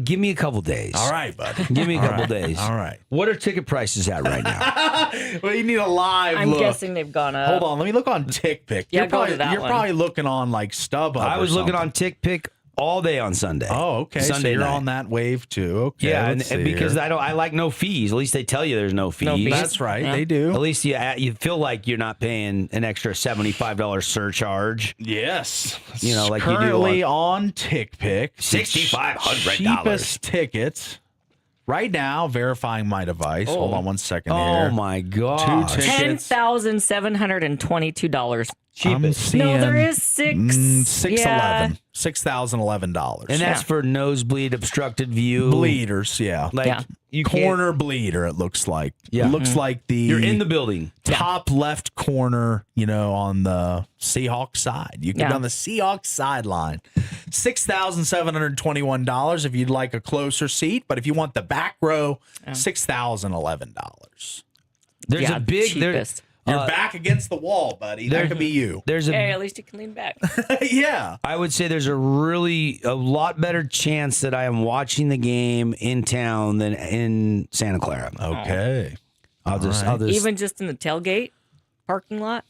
A: Give me a couple days.
B: So, all right, buddy.
A: Give me a
B: All
A: couple
B: right.
A: days.
B: All right.
A: What are ticket prices at right now?
B: Well, you need a live
C: I'm
B: look.
C: guessing they've gone up.
B: Hold on, let me look on TickPick.
C: Yeah,
B: you're
C: go to
B: probably,
C: that
B: you're
C: one.
B: probably looking on like StubHub.
A: I
B: or
A: was looking on
B: something.
A: TickPick all day on Sunday.
B: Oh, okay. So
A: Sunday
B: you're
A: night.
B: on that wave too. Okay.
A: Yeah,
B: let's see
A: because
B: here.
A: I like no fees. At least they tell you there's no fees.
C: No fees.
B: That's right.
C: Yeah.
B: They do.
A: At least you feel like you're not paying an extra $75 surcharge.
B: Yes.
A: You know, like you do
B: currently on TickPick,
A: $6,500.
B: cheapest tickets right now. Verifying my device. Hold on one second
A: Oh
B: here.
A: my god!
B: Two tickets.
C: $10,722.
B: I'm seeing,
C: No, there is six.
B: $6,011. $6,011.
A: And that's for nosebleed, obstructed view.
B: bleeders. Yeah.
A: Like
C: Yeah.
A: you can't-
B: Corner bleeder, it looks like.
A: Yeah.
B: It looks like the
A: You're in the building.
B: top left corner, on the Seahawks side. You can
C: Yeah.
B: be on the Seahawks sideline. $6,721 if you'd like a closer seat, but if you want the back row, $6,011.
A: There's
C: Yeah,
A: a big there,
C: cheapest.
B: You're back against the wall, buddy. That could be you.
A: There's a
C: Hey, at least you can lean back.
B: Yeah.
A: I would say there's a lot better chance that I am watching the game in town than in Santa Clara.
B: Okay.
A: I'll just
C: Even just in the tailgate parking lot.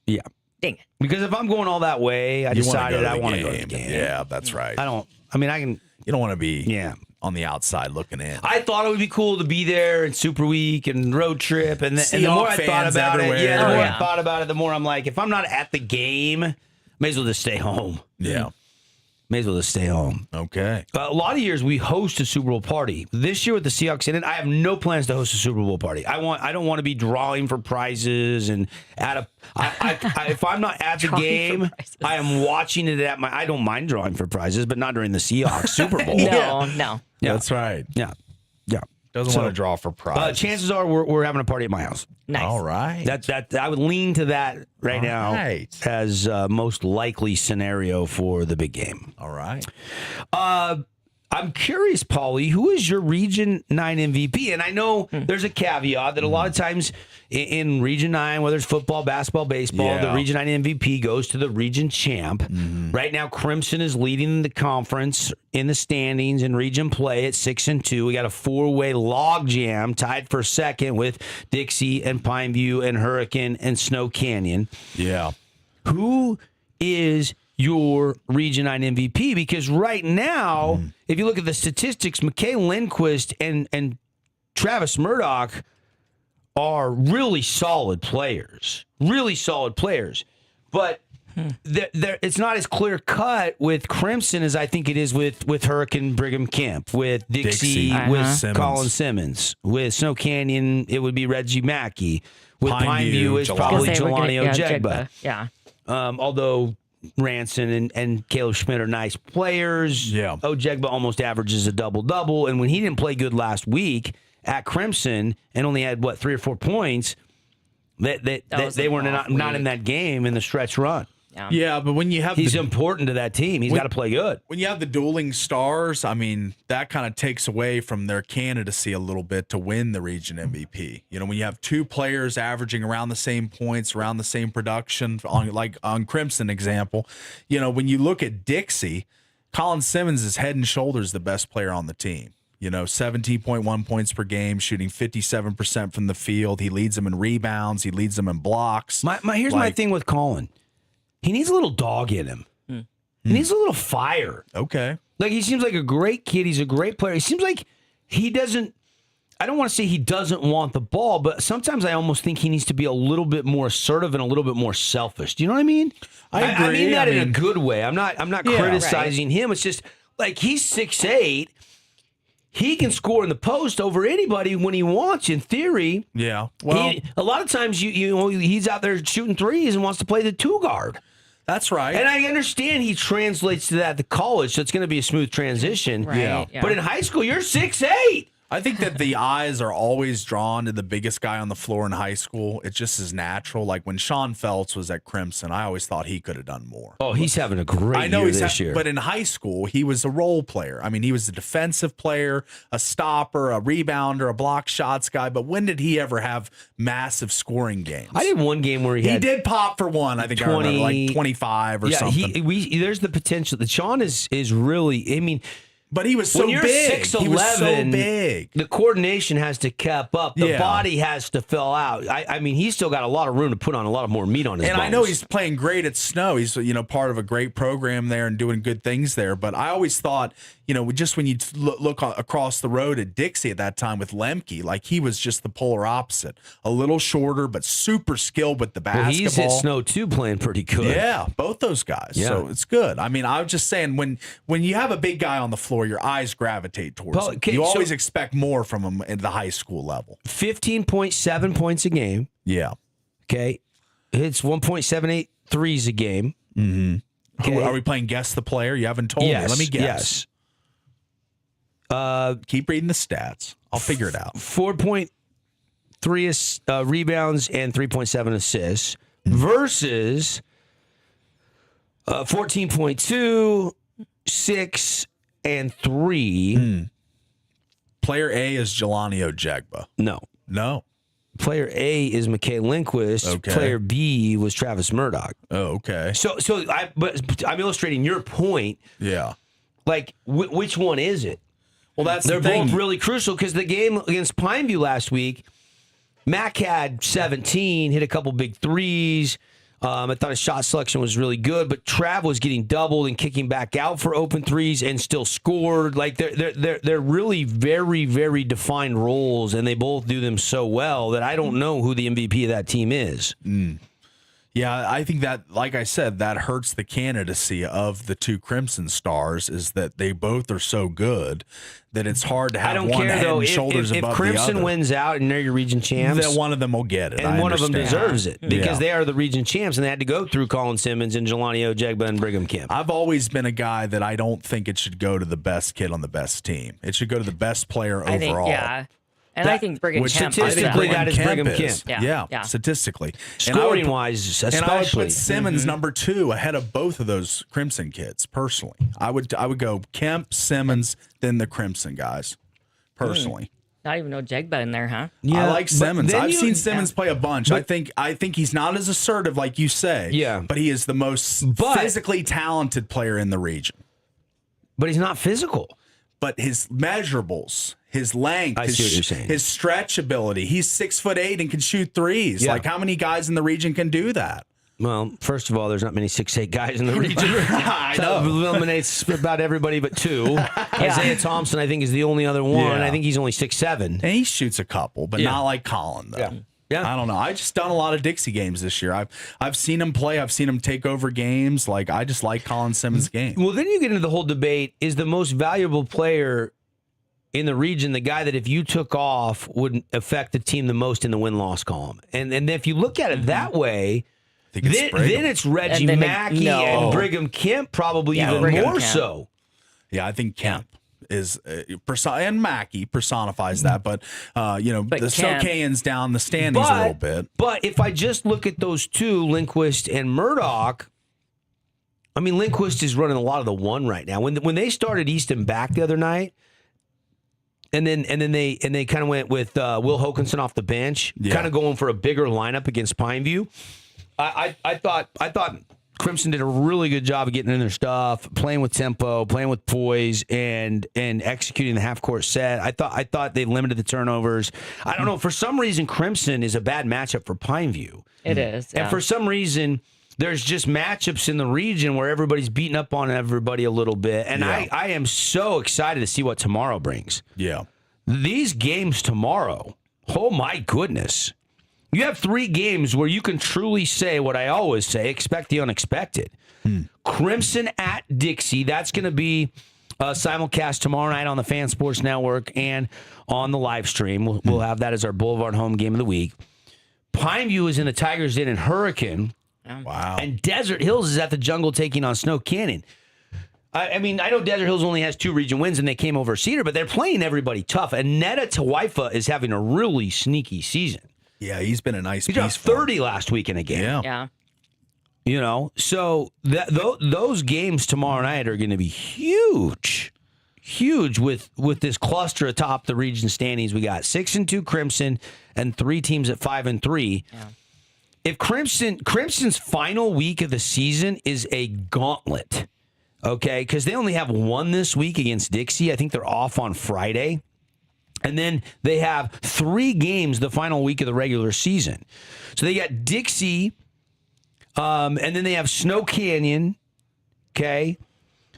A: yeah.
C: Dang it.
A: Because if I'm going all that way, I
B: You wanna
A: decided
B: go to
A: I
B: the
A: want to go to the game.
B: Yeah, that's right.
A: I can
B: You don't want to be
A: yeah.
B: on the outside looking in.
A: I thought it would be cool to be there in Super Week and road trip, and the more I thought
B: fans
A: about it,
B: everywhere.
A: the more
C: Yeah.
A: I thought about it, the more I'm like, if I'm not at the game, may as well just stay home.
B: Yeah.
A: May as well just stay home.
B: Okay.
A: A lot of years we host a Super Bowl party. This year with the Seahawks in it, I have no plans to host a Super Bowl party. I don't want to be drawing for prizes and if I'm not at the
C: Drawing for
A: game,
C: prizes.
A: I am watching it at I don't mind drawing for prizes, but not during the Seahawks Super Bowl.
C: No, no.
A: Yeah.
B: That's right.
A: Yeah. Yeah.
B: Doesn't
A: So,
B: want to draw for prize.
A: chances are we're having a party at my house.
C: Nice.
B: All right.
A: That I would lean to that right now
B: right.
A: as most likely scenario for the big game.
B: All right.
A: I'm curious, Paulie, who is your Region 9 MVP? And I know there's a caveat that a lot of times in Region 9, whether it's football, basketball, baseball, the Region 9 MVP goes to the region champ. Right now, Crimson is leading the conference in the standings in region play at 6-2. We got a 4-way log jam tied for second with Dixie and Pineview and Hurricane and Snow Canyon.
B: Yeah.
A: Who is your Region 9 MVP? Because right now, if you look at the statistics, McKay Lindquist and Travis Murdoch are really solid players. But it's not as clear cut with Crimson as I think it is with Hurricane Brigham Kemp, with Dixie, with
B: Simmons.
A: Colin Simmons, with Snow Canyon, it would be Reggie Mackey. With
B: Pineview,
A: Pineview, it's
B: Jelani.
A: probably
C: Say we're gonna-
A: Jelani Ojegba.
C: Yeah.
A: Although Ranson and Caleb Schmidt are nice players.
B: Yeah.
A: Ojegba almost averages a double-double. And when he didn't play good last week at Crimson and only had, 3 or 4 points, they were not in that game in the stretch run.
B: Yeah, but when you have
A: He's important to that team. He's got to play good.
B: when you have the dueling stars, I mean, that kind of takes away from their candidacy a little bit to win the region MVP. You know, when you have 2 players averaging around the same points, around the same production, on Crimson example, you know, when you look at Dixie, Colin Simmons is head and shoulders the best player on the team. You know, 17.1 points per game, shooting 57% from the field. He leads them in rebounds. He leads them in blocks.
A: Here's my thing with Colin. He needs a little dog in him. He needs a little fire.
B: Okay.
A: Like, he seems like a great kid. He's a great player. He seems like he doesn't, I don't want to say he doesn't want the ball, but sometimes I almost think he needs to be a little bit more assertive and a little bit more selfish. Do you know what I mean?
B: I agree.
A: I mean that in a good way. I'm not criticizing him. It's just like he's 6'8". He can score in the post over anybody when he wants, in theory.
B: Yeah. Well,
A: A lot of times he's out there shooting threes and wants to play the 2 guard.
B: that's right.
A: And I understand he translates to that at the college, so it's going to be a smooth transition.
C: Right,
B: Yeah.
A: But in high school, you're 6'8".
B: I think that the eyes are always drawn to the biggest guy on the floor in high school. It just is natural. Like when Sean Phelps was at Crimson, I always thought he could have done more.
A: Oh, he's having a great year this year.
B: But in high school, he was a role player. I mean, he was a defensive player, a stopper, a rebounder, a block shots guy. But when did he ever have massive scoring games?
A: I did one game where he
B: did pop for one. I think
A: 20,
B: I remember, like 25 or something.
A: There's the potential. The Sean is really, I mean,
B: But he was so
A: when you're
B: big.
A: 6'11",
B: he was so big.
A: The coordination has to cap up. The
B: Yeah.
A: body has to fill out. I mean, he's still got a lot of room to put on a lot more meat on his bones.
B: And I know he's playing great at Snow. He's, part of a great program there and doing good things there. But I always thought, just when you look across the road at Dixie at that time with Lemke, like he was just the polar opposite. A little shorter, but super skilled with the basketball.
A: Well, he's at Snow too, playing pretty good.
B: Yeah, both those guys.
A: Yeah.
B: So it's good. I mean, I was just saying, when you have a big guy on the floor, your eyes gravitate towards him.
A: Okay,
B: You
A: so-
B: always expect more from him at the high school level.
A: 15.7 points a game.
B: Yeah.
A: Okay. Hits 1.78 threes a game.
B: Mm-hmm.
A: Okay.
B: Are we playing Guess the Player? You haven't told me. Let me guess.
A: Yes.
B: Keep reading the stats. I'll figure it out.
A: 4.3 rebounds and 3.7 assists versus 14.2, 6, and 3.
B: Player A is Jelani Ojegba.
A: No. Player A is McKay Lindquist.
B: Okay.
A: Player B was Travis Murdoch.
B: Oh, okay.
A: But I'm illustrating your point.
B: Yeah.
A: Like, which one is it?
B: Well, that's
A: They're
B: the thing.
A: both really crucial because the game against Pineview last week, Mac had 17, hit a couple big threes. I thought his shot selection was really good, but Trav was getting doubled and kicking back out for open threes and still scored. Like they're really very, very defined roles, and they both do them so well that I don't know who the MVP of that team is.
B: Yeah, I think that, like I said, that hurts the candidacy of the two Crimson Stars, is that they both are so good that it's hard to have
A: I don't
B: one
A: care
B: head
A: though.
B: and shoulders
A: If
B: above
A: Crimson
B: the other.
A: wins out and they're your region champs,
B: Then one of them will get it.
A: and
B: I
A: one of them
B: understand.
A: deserves it because
B: Yeah.
A: they are the region champs and they had to go through Colin Simmons and Jelani Ojegba and Brigham Kemp.
B: I've always been a guy that I don't think it should go to the best kid on the best team. It should go to the best player overall.
C: I think, yeah. And I think Brigham Kemp
A: statistically, that is Brigham Kemp.
C: Yeah.
B: Statistically.
A: Scoring wise, especially.
B: And I would put Simmons number 2 ahead of both of those Crimson kids, personally. I would go Kemp, Simmons, then the Crimson guys, personally.
C: Not even no Jegba in there, huh?
B: Yeah, I like Simmons. I've seen Simmons play a bunch. I think he's not as assertive, like you say.
A: Yeah.
B: But he is the most physically talented player in the region.
A: But he's not physical.
B: But his measurables, his length,
A: I see what you're saying.
B: His stretch ability. He's 6'8" and can shoot threes.
A: Yeah.
B: Like, how many guys in the region can do that?
A: Well, first of all, there's not many 6'8" guys in the region.
B: I know.
A: That eliminates about everybody but 2. Isaiah Thompson, I think, is the only other one.
B: Yeah.
A: I think he's only 6'7".
B: And he shoots a couple, but not like Colin, though.
A: Yeah.
B: I don't know. I just done a lot of Dixie games this year. I've seen him play. I've seen him take over games. Like, I just like Colin Simmons' game.
A: Well, then you get into the whole debate, is the most valuable player in the region the guy that if you took off would affect the team the most in the win-loss column? And if you look at it that way, then it's Reggie Mackey and Brigham Kemp probably even more so.
B: Yeah, I think Kemp is and Mackey personifies that, but the Socane's down the standings a little bit.
A: But if I just look at those two, Lindquist and Murdoch, I mean, Lindquist is running a lot of the one right now. When they started Easton back the other night, and then they kind of went with Will Hokanson off the bench, kind of going for a bigger lineup against Pineview. I thought Crimson did a really good job of getting in their stuff, playing with tempo, playing with poise, and executing the half court set. I thought they limited the turnovers. I don't know, for some reason Crimson is a bad matchup for Pineview.
C: It is,
A: and for some reason there's just matchups in the region where everybody's beating up on everybody a little bit, and I am so excited to see what tomorrow brings.
B: Yeah,
A: these games tomorrow, oh my goodness. You have 3 games where you can truly say what I always say, expect the unexpected. Crimson at Dixie, that's going to be simulcast tomorrow night on the Fan Sports Network and on the live stream. We'll have that as our Boulevard home game of the week. Pineview is in the Tigers Den and Hurricane.
B: Wow.
A: And Desert Hills is at the Jungle taking on Snow Canyon. I mean, I know Desert Hills only has 2 region wins and they came over Cedar, but they're playing everybody tough. And Netta Tawaifa is having a really sneaky season.
B: Yeah, he's been a nice piece.
A: He dropped 30 last week in a game.
C: Yeah.
A: You know, so those games tomorrow night are going to be huge with this cluster atop the region standings. We got 6-2 Crimson and 3 teams at 5-3. Yeah. If Crimson's final week of the season is a gauntlet, okay, because they only have 1 this week against Dixie. I think they're off on Friday. And then they have 3 games the final week of the regular season. So they got Dixie, and then they have Snow Canyon, okay?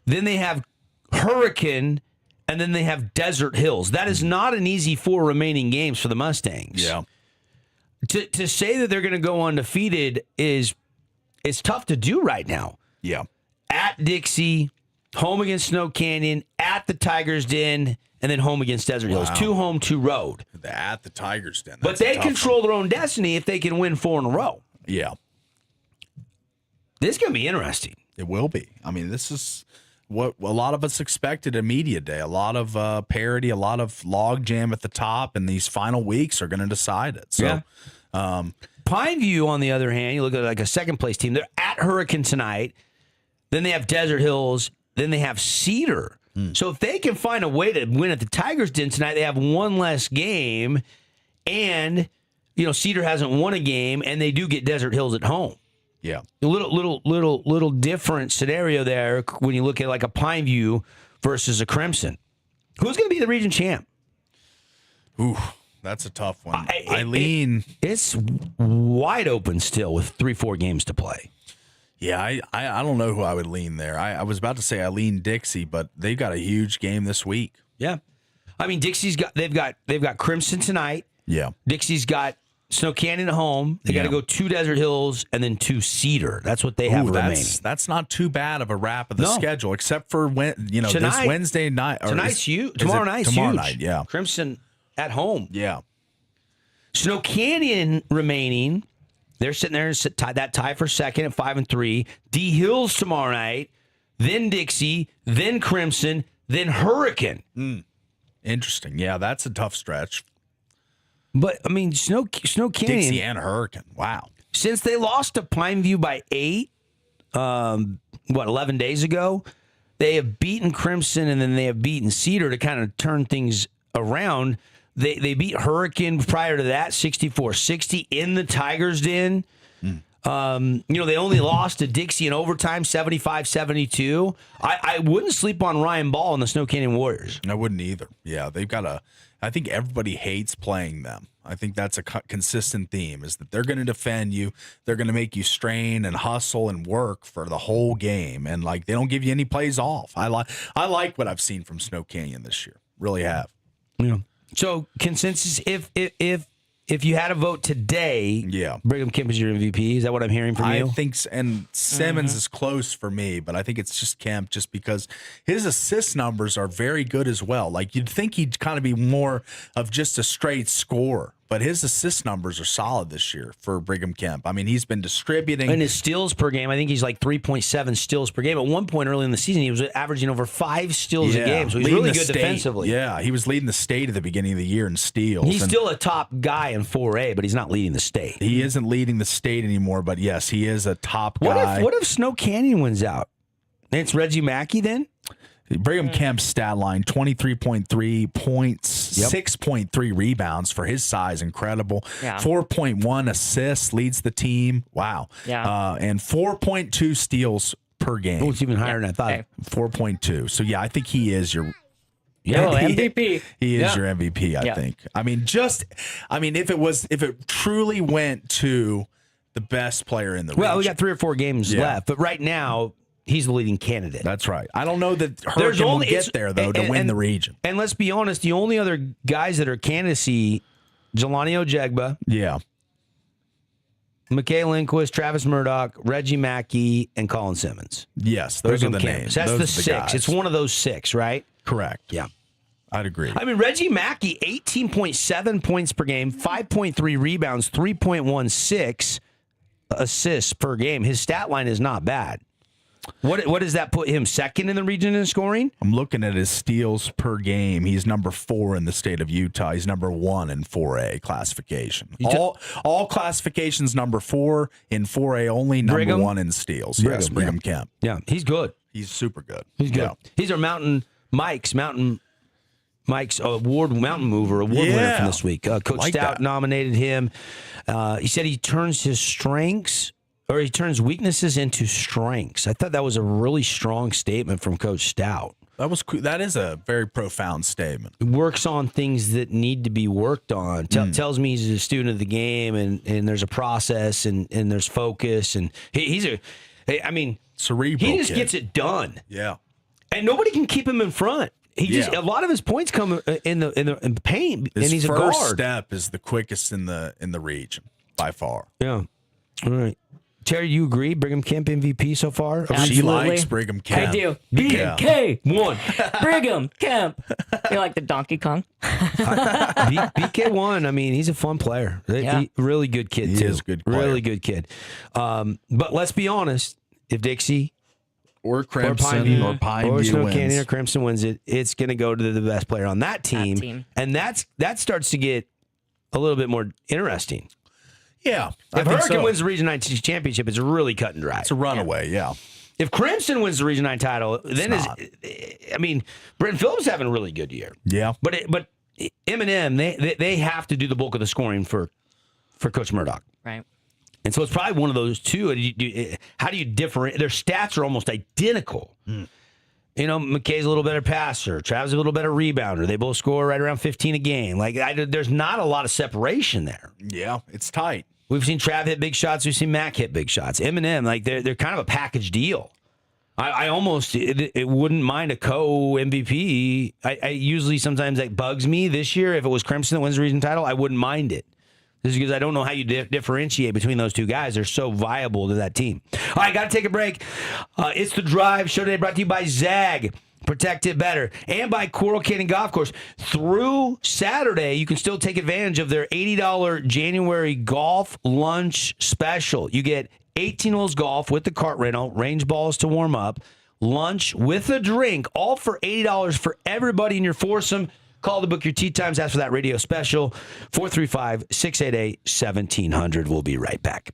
A: Then they have Hurricane, and then they have Desert Hills. That is not an easy 4 remaining games for the Mustangs.
B: Yeah.
A: To say that they're going to go undefeated is tough to do right now.
B: Yeah.
A: At Dixie, home against Snow Canyon, at the Tigers Den, and then home against Desert Hills. 2 home, 2 road.
B: At the Tigers Den.
A: But they control their own destiny if they can win 4 in a row.
B: Yeah.
A: This is going to be interesting.
B: It will be. I mean, this is what a lot of us expected at Media Day. A lot of parity, a lot of logjam at the top, and these final weeks are going to decide it. So,
A: Pineview, on the other hand, you look at like a second-place team. They're at Hurricane tonight. Then they have Desert Hills. Then they have Cedar. So if they can find a way to win at the Tigers Den tonight, they have 1 less game, and Cedar hasn't won a game, and they do get Desert Hills at home.
B: Yeah,
A: a little different scenario there when you look at like a Pineview versus a Crimson. Who's going to be the region champ?
B: Ooh, that's a tough one.
A: It's wide open still with 3-4 games to play.
B: Yeah, I don't know who I would lean there. I was about to say I lean Dixie, but they've got a huge game this week.
A: Yeah, I mean they've got Crimson tonight.
B: Yeah,
A: Dixie's got Snow Canyon at home. They got to go 2 Desert Hills and then 2 Cedar. That's what they have remaining.
B: That's not too bad of a wrap of the schedule, except for this Wednesday night.
A: Tonight's huge. Tomorrow night's
B: tomorrow
A: huge.
B: Night, yeah.
A: Crimson at home.
B: Yeah.
A: Snow Canyon remaining. They're sitting there that tie for second at 5-3. D Hills tomorrow night, then Dixie, then Crimson, then Hurricane.
B: Interesting. Yeah, that's a tough stretch.
A: But I mean, Snow Canyon,
B: Dixie and Hurricane. Wow.
A: since they lost to Pineview by 8, 11 days ago, they have beaten Crimson and then they have beaten Cedar to kind of turn things around. They beat Hurricane prior to that, 64-60 in the Tigers' Den. They only lost to Dixie in overtime, 75-72. I wouldn't sleep on Ryan Ball and the Snow Canyon Warriors.
B: I wouldn't either. Yeah, they've got I think everybody hates playing them. I think that's a consistent theme, is that they're going to defend you. They're going to make you strain and hustle and work for the whole game. And, they don't give you any plays off. I like what I've seen from Snow Canyon this year. Really have.
A: Yeah. So, consensus, if you had a vote today, Brigham Kemp is your MVP. Is that what I'm hearing from you?
B: I think so. And Simmons is close for me, but I think it's just Kemp just because his assist numbers are very good as well. You'd think he'd kind of be more of just a straight scorer, but his assist numbers are solid this year for Brigham Kemp. I mean, he's been distributing.
A: And his steals per game, I think he's 3.7 steals per game. At one point early in the season, he was averaging over 5 steals a game, so he's really good defensively.
B: Yeah, he was leading the state at the beginning of the year in steals.
A: He's still a top guy in 4A, but he's not leading the state.
B: He isn't leading the state anymore, but yes, he is a top guy.
A: What if Snow Canyon wins out? And it's Reggie Mackey then?
B: Brigham Kemp's stat line, 23.3 points, 6.3 rebounds for his size. Incredible.
C: Yeah.
B: 4.1 assists, leads the team. Wow.
C: Yeah.
B: And 4.2 steals per game.
A: Oh, it's even higher than I thought.
C: Okay.
B: 4.2. So, yeah, I think he is your
C: MVP.
B: He is your MVP, I think. I mean, if it truly went to the best player in the region.
A: Well, we got 3 or 4 games left, but right now, he's the leading candidate.
B: That's right. I don't know that Hurricane will get there, though, to win the region.
A: And let's be honest, the only other guys that are candidacy, Jelani Ojegba, McKay Lindquist, Travis Murdoch, Reggie Mackey, and Colin Simmons.
B: Yes, those are the names.
A: That's the 6.
B: Guys.
A: It's one of those 6, right?
B: Correct.
A: Yeah.
B: I'd agree.
A: I mean, Reggie Mackey, 18.7 points per game, 5.3 rebounds, 3.16 assists per game. His stat line is not bad. What does that put him second in the region in scoring?
B: I'm looking at his steals per game. He's number 4 in the state of Utah. He's number 1 in 4A classification. All classifications number 4 in 4A only. Number 1 in steals. Brigham Kemp.
A: Yeah, he's good.
B: He's super good.
A: He's good. Yeah. He's our Mountain Mike's award winner from this week. Coach Stout nominated him. He said he turns weaknesses into strengths. I thought that was a really strong statement from Coach Stout.
B: That is a very profound statement.
A: Works on things that need to be worked on. Tells me he's a student of the game, and there's a process, and there's focus, and he's cerebral. He just gets it done.
B: Yeah,
A: and nobody can keep him in front. A lot of his points come in the paint, and he's a guard.
B: His first step is the quickest in the region by far.
A: Yeah. All right. Terry, you agree? Brigham Kemp MVP so far?
C: Absolutely.
B: She likes Brigham Kemp.
C: I do. BK1. Brigham Kemp. You like the Donkey Kong?
A: BK1, I mean, he's a fun player. Really good kid, too.
B: He is a good player.
A: Really good kid. But let's be honest. If Dixie
B: or Crimson or Pineview
A: Snow
B: wins,
A: Canyon or Crimson wins it, it's going to go to the best player on that team. And that starts to get a little bit more interesting.
B: Yeah.
A: If Hurricane wins the Region 9 championship, it's really cut and dry.
B: It's a runaway, yeah.
A: If Crimson wins the Region 9 title, then Brenton Phillips having a really good year.
B: Yeah.
A: But M&M, they have to do the bulk of the scoring for Coach Murdoch.
C: Right.
A: And so it's probably one of those two. How do you differentiate? Their stats are almost identical. McKay's a little better passer. Travis a little better rebounder. They both score right around 15 a game. There's not a lot of separation there.
B: Yeah, it's tight.
A: We've seen Trav hit big shots. We've seen Mac hit big shots. M&M, they're kind of a package deal. I almost wouldn't mind a co-MVP. I usually sometimes that bugs me. This year, if it was Crimson that wins the region title, I wouldn't mind it. This is because I don't know how you differentiate between those two guys. They're so viable to that team. All right, got to take a break. It's The Drive show today brought to you by Zag. Protect it better. And by Coral Canyon Golf Course. Through Saturday, you can still take advantage of their $80 January golf lunch special. You get 18 holes golf with the cart rental, range balls to warm up, lunch with a drink, all for $80 for everybody in your foursome. Call to book your tee times. Ask for that radio special. 435-688-1700. We'll be right back.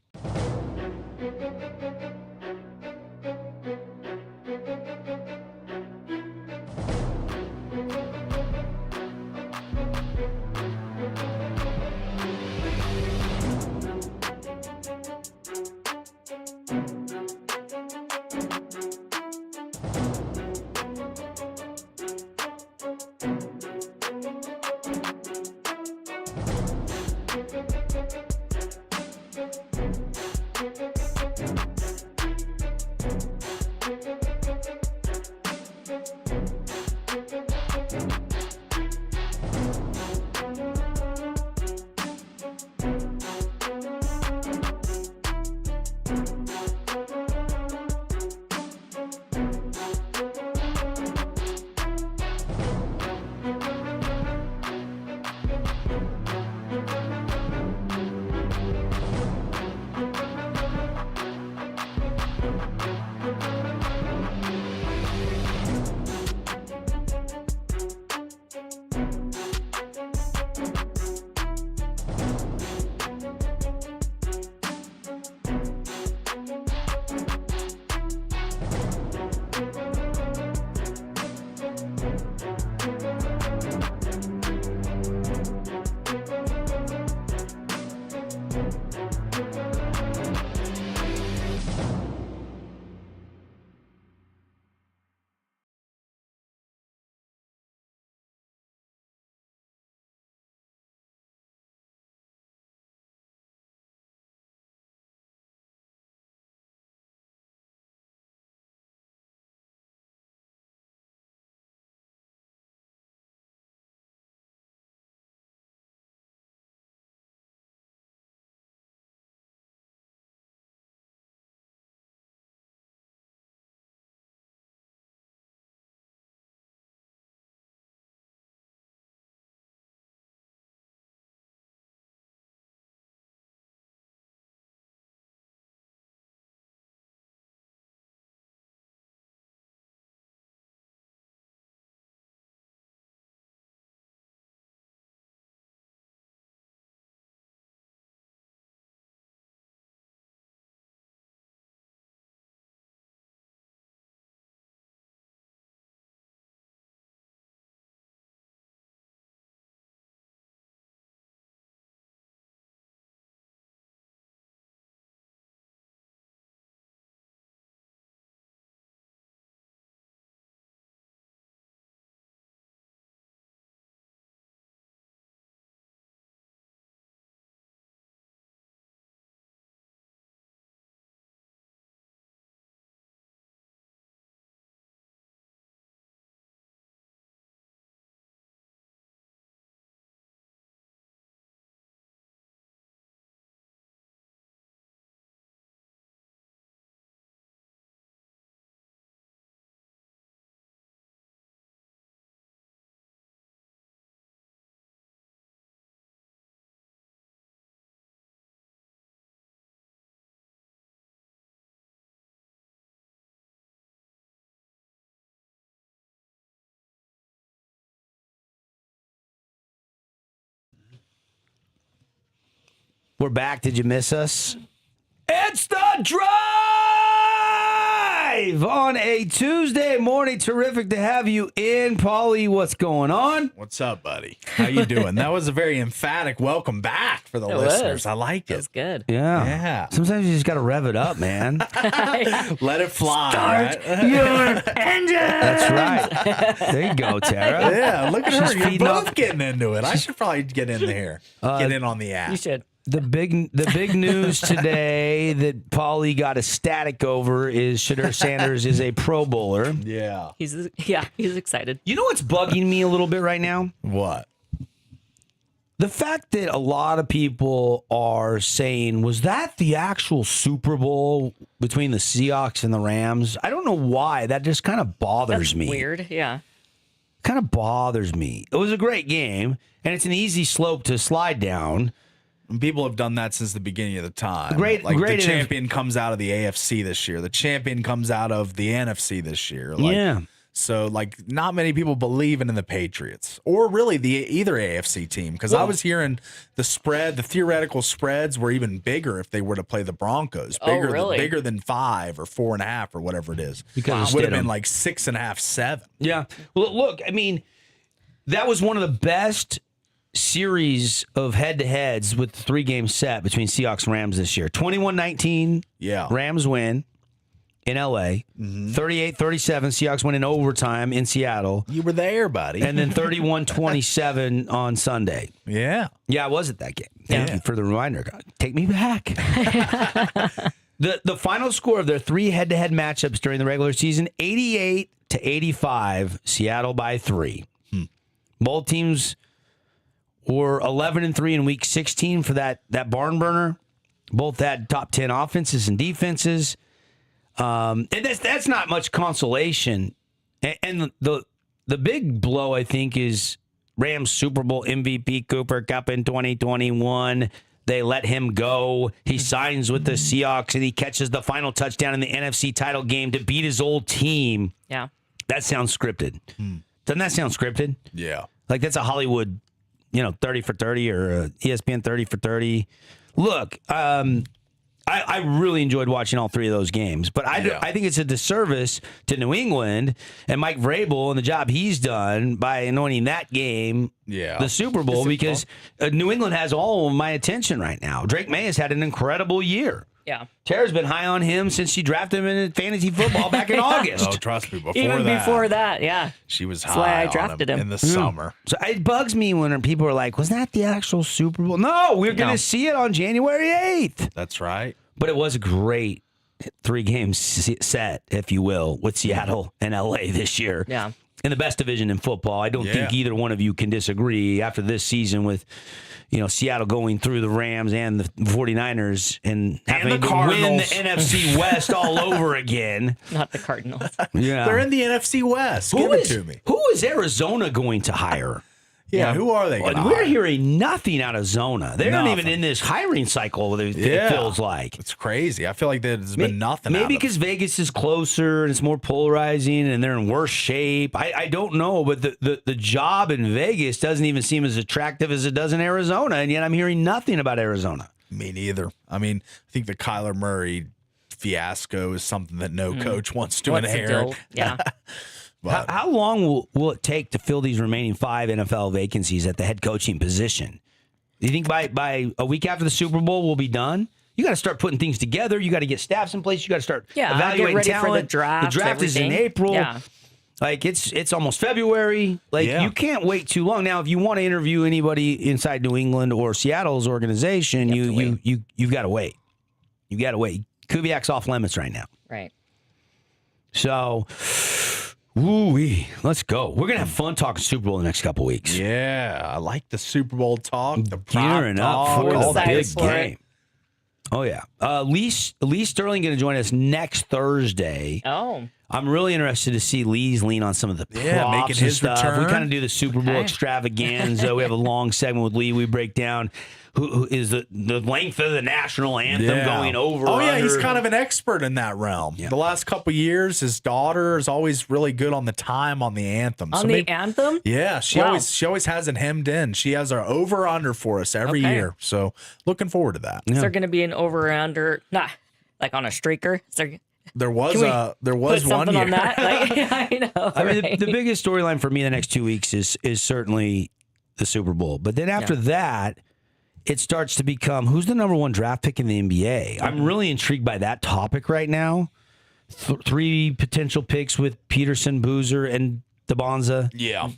A: We're back. Did you miss us? It's the drive on a Tuesday morning. Terrific to have you in, Paulie. What's going on?
B: What's up, buddy? How you doing? That was a very emphatic welcome back for the listeners. I like it.
C: That's good.
B: Yeah.
A: Sometimes you just got to rev it up, man.
B: Let it fly.
A: Start
B: right?
A: your engine. That's right. There you go, Tara.
B: Yeah, look at
A: She's
B: her. You're
A: feeding
B: both
A: off-
B: getting into it. I should probably get in there. Get in on the app.
C: You should.
A: The big news today that Paulie got ecstatic over is Shadur Sanders is a Pro Bowler.
B: Yeah.
C: He's excited.
A: You know what's bugging me a little bit right now?
B: What?
A: The fact that a lot of people are saying, was that the actual Super Bowl between the Seahawks and the Rams? I don't know why. That just kind of bothers
C: That's
A: me.
C: weird. Yeah.
A: Kind of bothers me. It was a great game, and it's an easy slope to slide down.
B: People have done that since the beginning of the time.
A: Great-
B: the champion comes out of the AFC this year. The champion comes out of the NFC this year.
A: Yeah.
B: So, like, not many people believe in the Patriots or really either AFC team, because I was hearing the theoretical spreads were even bigger if they were to play the Broncos. Bigger than 5 or 4.5 or whatever it is.
A: Because
B: it would have been like 6.5, 7.
A: Yeah. Well, look, I mean, that was one of the best series of head-to-heads with the 3-game set between Seahawks and Rams this year. 21-19, Rams win in L.A. 38-37, Seahawks win in overtime in Seattle.
B: You were there, buddy.
A: And then 31-27 on Sunday.
B: Yeah.
A: Yeah, I was at that game. Thank you for the reminder. God, take me back. The final score of their 3 head-to-head matchups during the regular season, 88-85, Seattle by 3. Both teams were 11-3 in week 16 for that barn burner. Both had top 10 offenses and defenses. And that's not much consolation. And the big blow, I think, is Rams Super Bowl MVP Cooper Kupp in 2021. They let him go. He signs with the Seahawks, and he catches the final touchdown in the NFC title game to beat his old team.
C: Yeah. That
A: sounds scripted. Doesn't that sound scripted?
B: Yeah.
A: Like that's a Hollywood, 30 for 30 or ESPN 30 for 30. Look, I really enjoyed watching all 3 of those games, but I think it's a disservice to New England and Mike Vrabel and the job he's done by anointing that game the Super Bowl because New England has all of my attention right now. Drake May has had an incredible year.
C: Yeah.
A: Tara's been high on him since she drafted him in fantasy football back in August.
B: Oh, trust me,
C: before that, yeah.
B: She was
C: That's
B: high
C: why I
B: on
C: drafted him
B: in the summer.
A: So it bugs me when people are like, was that the actual Super Bowl? No, we're going to see it on January 8th.
B: That's right.
A: But it was a great 3-game set, if you will, with Seattle and L.A. this year.
C: Yeah.
A: In the best division in football. I don't think either one of you can disagree after this season with, Seattle going through the Rams and the 49ers and having to win the NFC West all over again.
C: Not the Cardinals.
A: Yeah.
B: They're in the NFC West. Give it to me.
A: Who is Arizona going to hire?
B: Yeah, who are they going to
A: We're
B: hire?
A: hearing nothing out of Zona. They're not even in this hiring cycle, it feels like.
B: It's crazy. I feel like there's been nothing
A: Maybe
B: out of it.
A: because Vegas is closer and it's more polarizing and they're in worse shape. I don't know, but the job in Vegas doesn't even seem as attractive as it does in Arizona, and yet I'm hearing nothing about Arizona.
B: Me neither. I mean, I think the Kyler Murray fiasco is something that no coach wants to inherit.
C: Yeah.
A: How long will it take to fill these remaining 5 NFL vacancies at the head coaching position? Do you think by a week after the Super Bowl we'll be done? You got to start putting things together. You got to get staffs in place. You got to start evaluating
C: get ready
A: talent.
C: for the draft.
A: The draft is in April.
C: Yeah.
A: Like it's almost February. Like you can't wait too long. Now, if you want to interview anybody inside New England or Seattle's organization, you've got to wait. You got to wait. Kubiak's off limits right now.
C: Right.
A: So. Woo-wee. Let's go. We're going to have fun talking Super Bowl in the next couple weeks.
B: Yeah, I like the Super Bowl talk. The
A: Gearing up for the big
C: for
A: game.
C: it.
A: Oh, yeah. Lee Sterling going to join us next Thursday.
C: Oh.
A: I'm really interested to see Lee's lean on some of the props
B: making his
A: and stuff.
B: return.
A: We kind of do the Super Bowl extravaganza. We have a long segment with Lee. We break down who is the length of the national anthem going over.
B: Oh, yeah,
A: under.
B: he's kind of an expert in that realm.
A: Yeah.
B: The last couple of years, his daughter is always really good on the time on the anthem.
C: On the anthem?
B: Yeah, she always has it hemmed in. She has our over under for us every year. So looking forward to that.
C: Is there going to be an over under? Like on a streaker?
B: There was
C: put
B: one
C: something
B: year.
C: on that? I know.
A: I mean, the biggest storyline for me the next 2 weeks is certainly the Super Bowl. But then after that, it starts to become who's the number 1 draft pick in the NBA. I'm really intrigued by that topic right now. 3 potential picks with Peterson, Boozer, and DeBonza.
B: Yeah.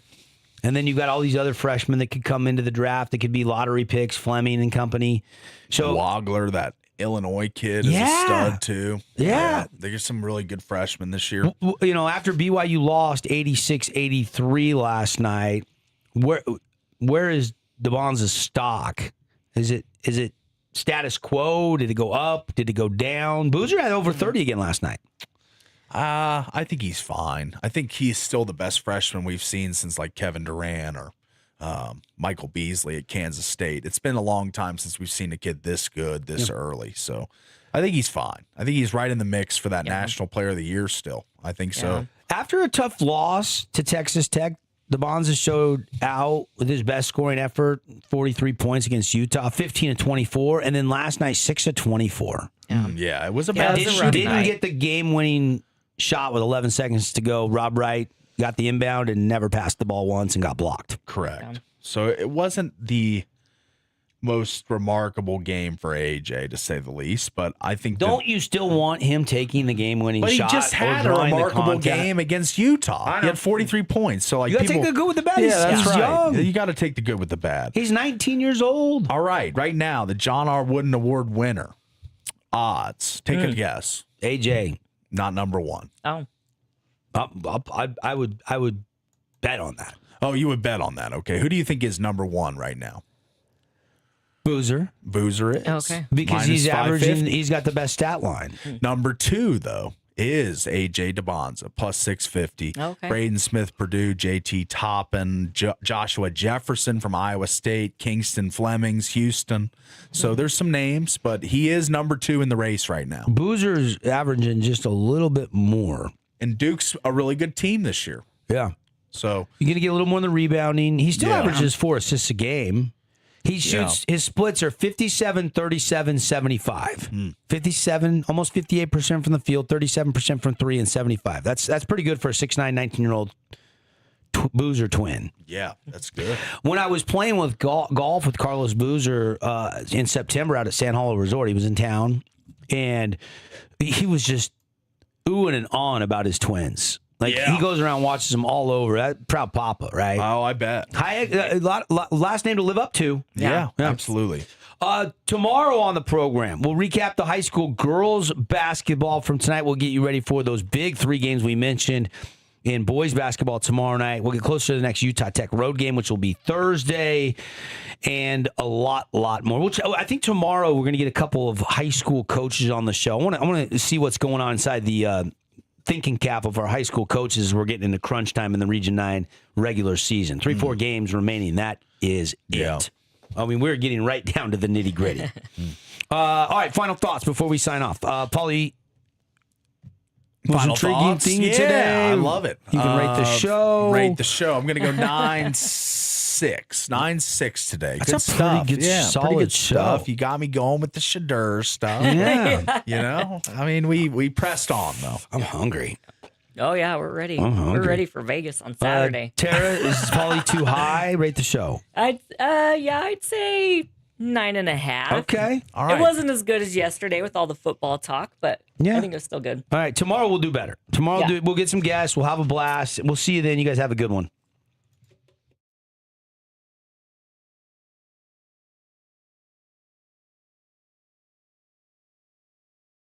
A: And then you've got all these other freshmen that could come into the draft. That could be lottery picks, Fleming and company. So
B: Wagler, that Illinois kid, is a stud too.
A: Yeah.
B: There's some really good freshmen this year.
A: After BYU lost 86-83 last night, where is DeBonza's stock? Is it status quo? Did it go up? Did it go down? Boozer had over 30 again last night.
B: I think he's fine. I think he's still the best freshman we've seen since like Kevin Durant or Michael Beasley at Kansas State. It's been a long time since we've seen a kid this good this early. So I think he's fine. I think he's right in the mix for that National Player of the Year still. I think so.
A: After a tough loss to Texas Tech, DeBonza showed out with his best scoring effort, 43 points against Utah, 15 of 24, and then last night 6 of 24.
B: Yeah, it was a bad
A: Didn't get the game-winning shot with 11 seconds to go. Rob Wright got the inbound and never passed the ball once and got blocked.
B: Correct. So it wasn't the most remarkable game for AJ, to say the least, but I think
A: Don't you still want him taking the game-winning
B: but
A: shot?
B: he just had
A: or
B: a
A: drawing the
B: remarkable
A: contact?
B: game against Utah. He had 43 points. So like
A: You got to
B: people,
A: take the good with the bad.
B: yeah,
A: He's
B: that's right.
A: young.
B: You got to take the good with the bad.
A: He's 19 years old.
B: All right, right now the John R. Wooden Award winner odds. Take a guess.
A: AJ.
B: Not number one.
C: Oh,
A: I would bet on that.
B: Oh, you would bet on that. Okay, who do you think is number one right now?
A: Boozer.
B: Boozer is
C: Okay.
A: Because
B: Minus
A: he's averaging,
B: 550.
A: he's got the best stat line.
B: Number two, though, is AJ DeBonza, plus 650.
C: Okay.
B: Braden Smith, Purdue, JT Toppin, Joshua Jefferson from Iowa State, Kingston Flemings, Houston. So there's some names, but he is number two in the race right now.
A: Boozer's averaging just a little bit more.
B: And Duke's a really good team this year.
A: Yeah.
B: So
A: You're going to get a little more in the rebounding. He still
B: Yeah.
A: averages 4 assists a game. He shoots, his splits are 57, 37, 75. 57, almost 58% from the field, 37% from three, and 75. That's pretty good for a 6'9", 19-year-old Boozer twin.
B: yeah, that's good.
A: When I was playing with golf with Carlos Boozer in September out at San Hollow Resort, he was in town, and he was just oohing and ahhing about his twins. Like, he goes around and watches them all over. Proud papa, right?
B: Oh, I bet.
A: Last name to live up to.
B: Yeah, absolutely.
A: Tomorrow on the program, we'll recap the high school girls basketball from tonight. We'll get you ready for those big 3 games we mentioned. In boys basketball tomorrow night, we'll get closer to the next Utah Tech road game, which will be Thursday, and a lot more. I think tomorrow we're going to get a couple of high school coaches on the show. I want to see what's going on inside the thinking cap of our high school coaches as we're getting into crunch time in the Region 9 regular season. 3-4 games remaining. That is it. I mean, we're getting right down to the nitty gritty. All right, final thoughts before we sign off. Paulie,
B: Final
A: intriguing
B: thoughts?
A: thing
B: Yeah,
A: today.
B: I love it.
A: You can rate the show.
B: Rate the show. I'm going to go 9.6. 9.6 today.
A: That's
B: good
A: a
B: stuff.
A: pretty good,
B: yeah,
A: solid
B: pretty good
A: show.
B: stuff. You got me going with the Shadur stuff.
A: Yeah.
B: You know, I mean, we pressed on though.
A: I'm hungry.
C: oh yeah, we're ready.
A: I'm hungry.
C: We're ready for Vegas on Saturday.
A: Tara, is Paulie too high? Rate the show.
C: I'd say 9.5.
A: Okay.
B: All right.
C: It wasn't as good as yesterday with all the football talk, but
A: Yeah.
C: I think it was still good.
A: All right. Tomorrow we'll do better. Tomorrow
C: Yeah.
A: we'll get some guests. We'll have a blast. We'll see you then. You guys have a good one.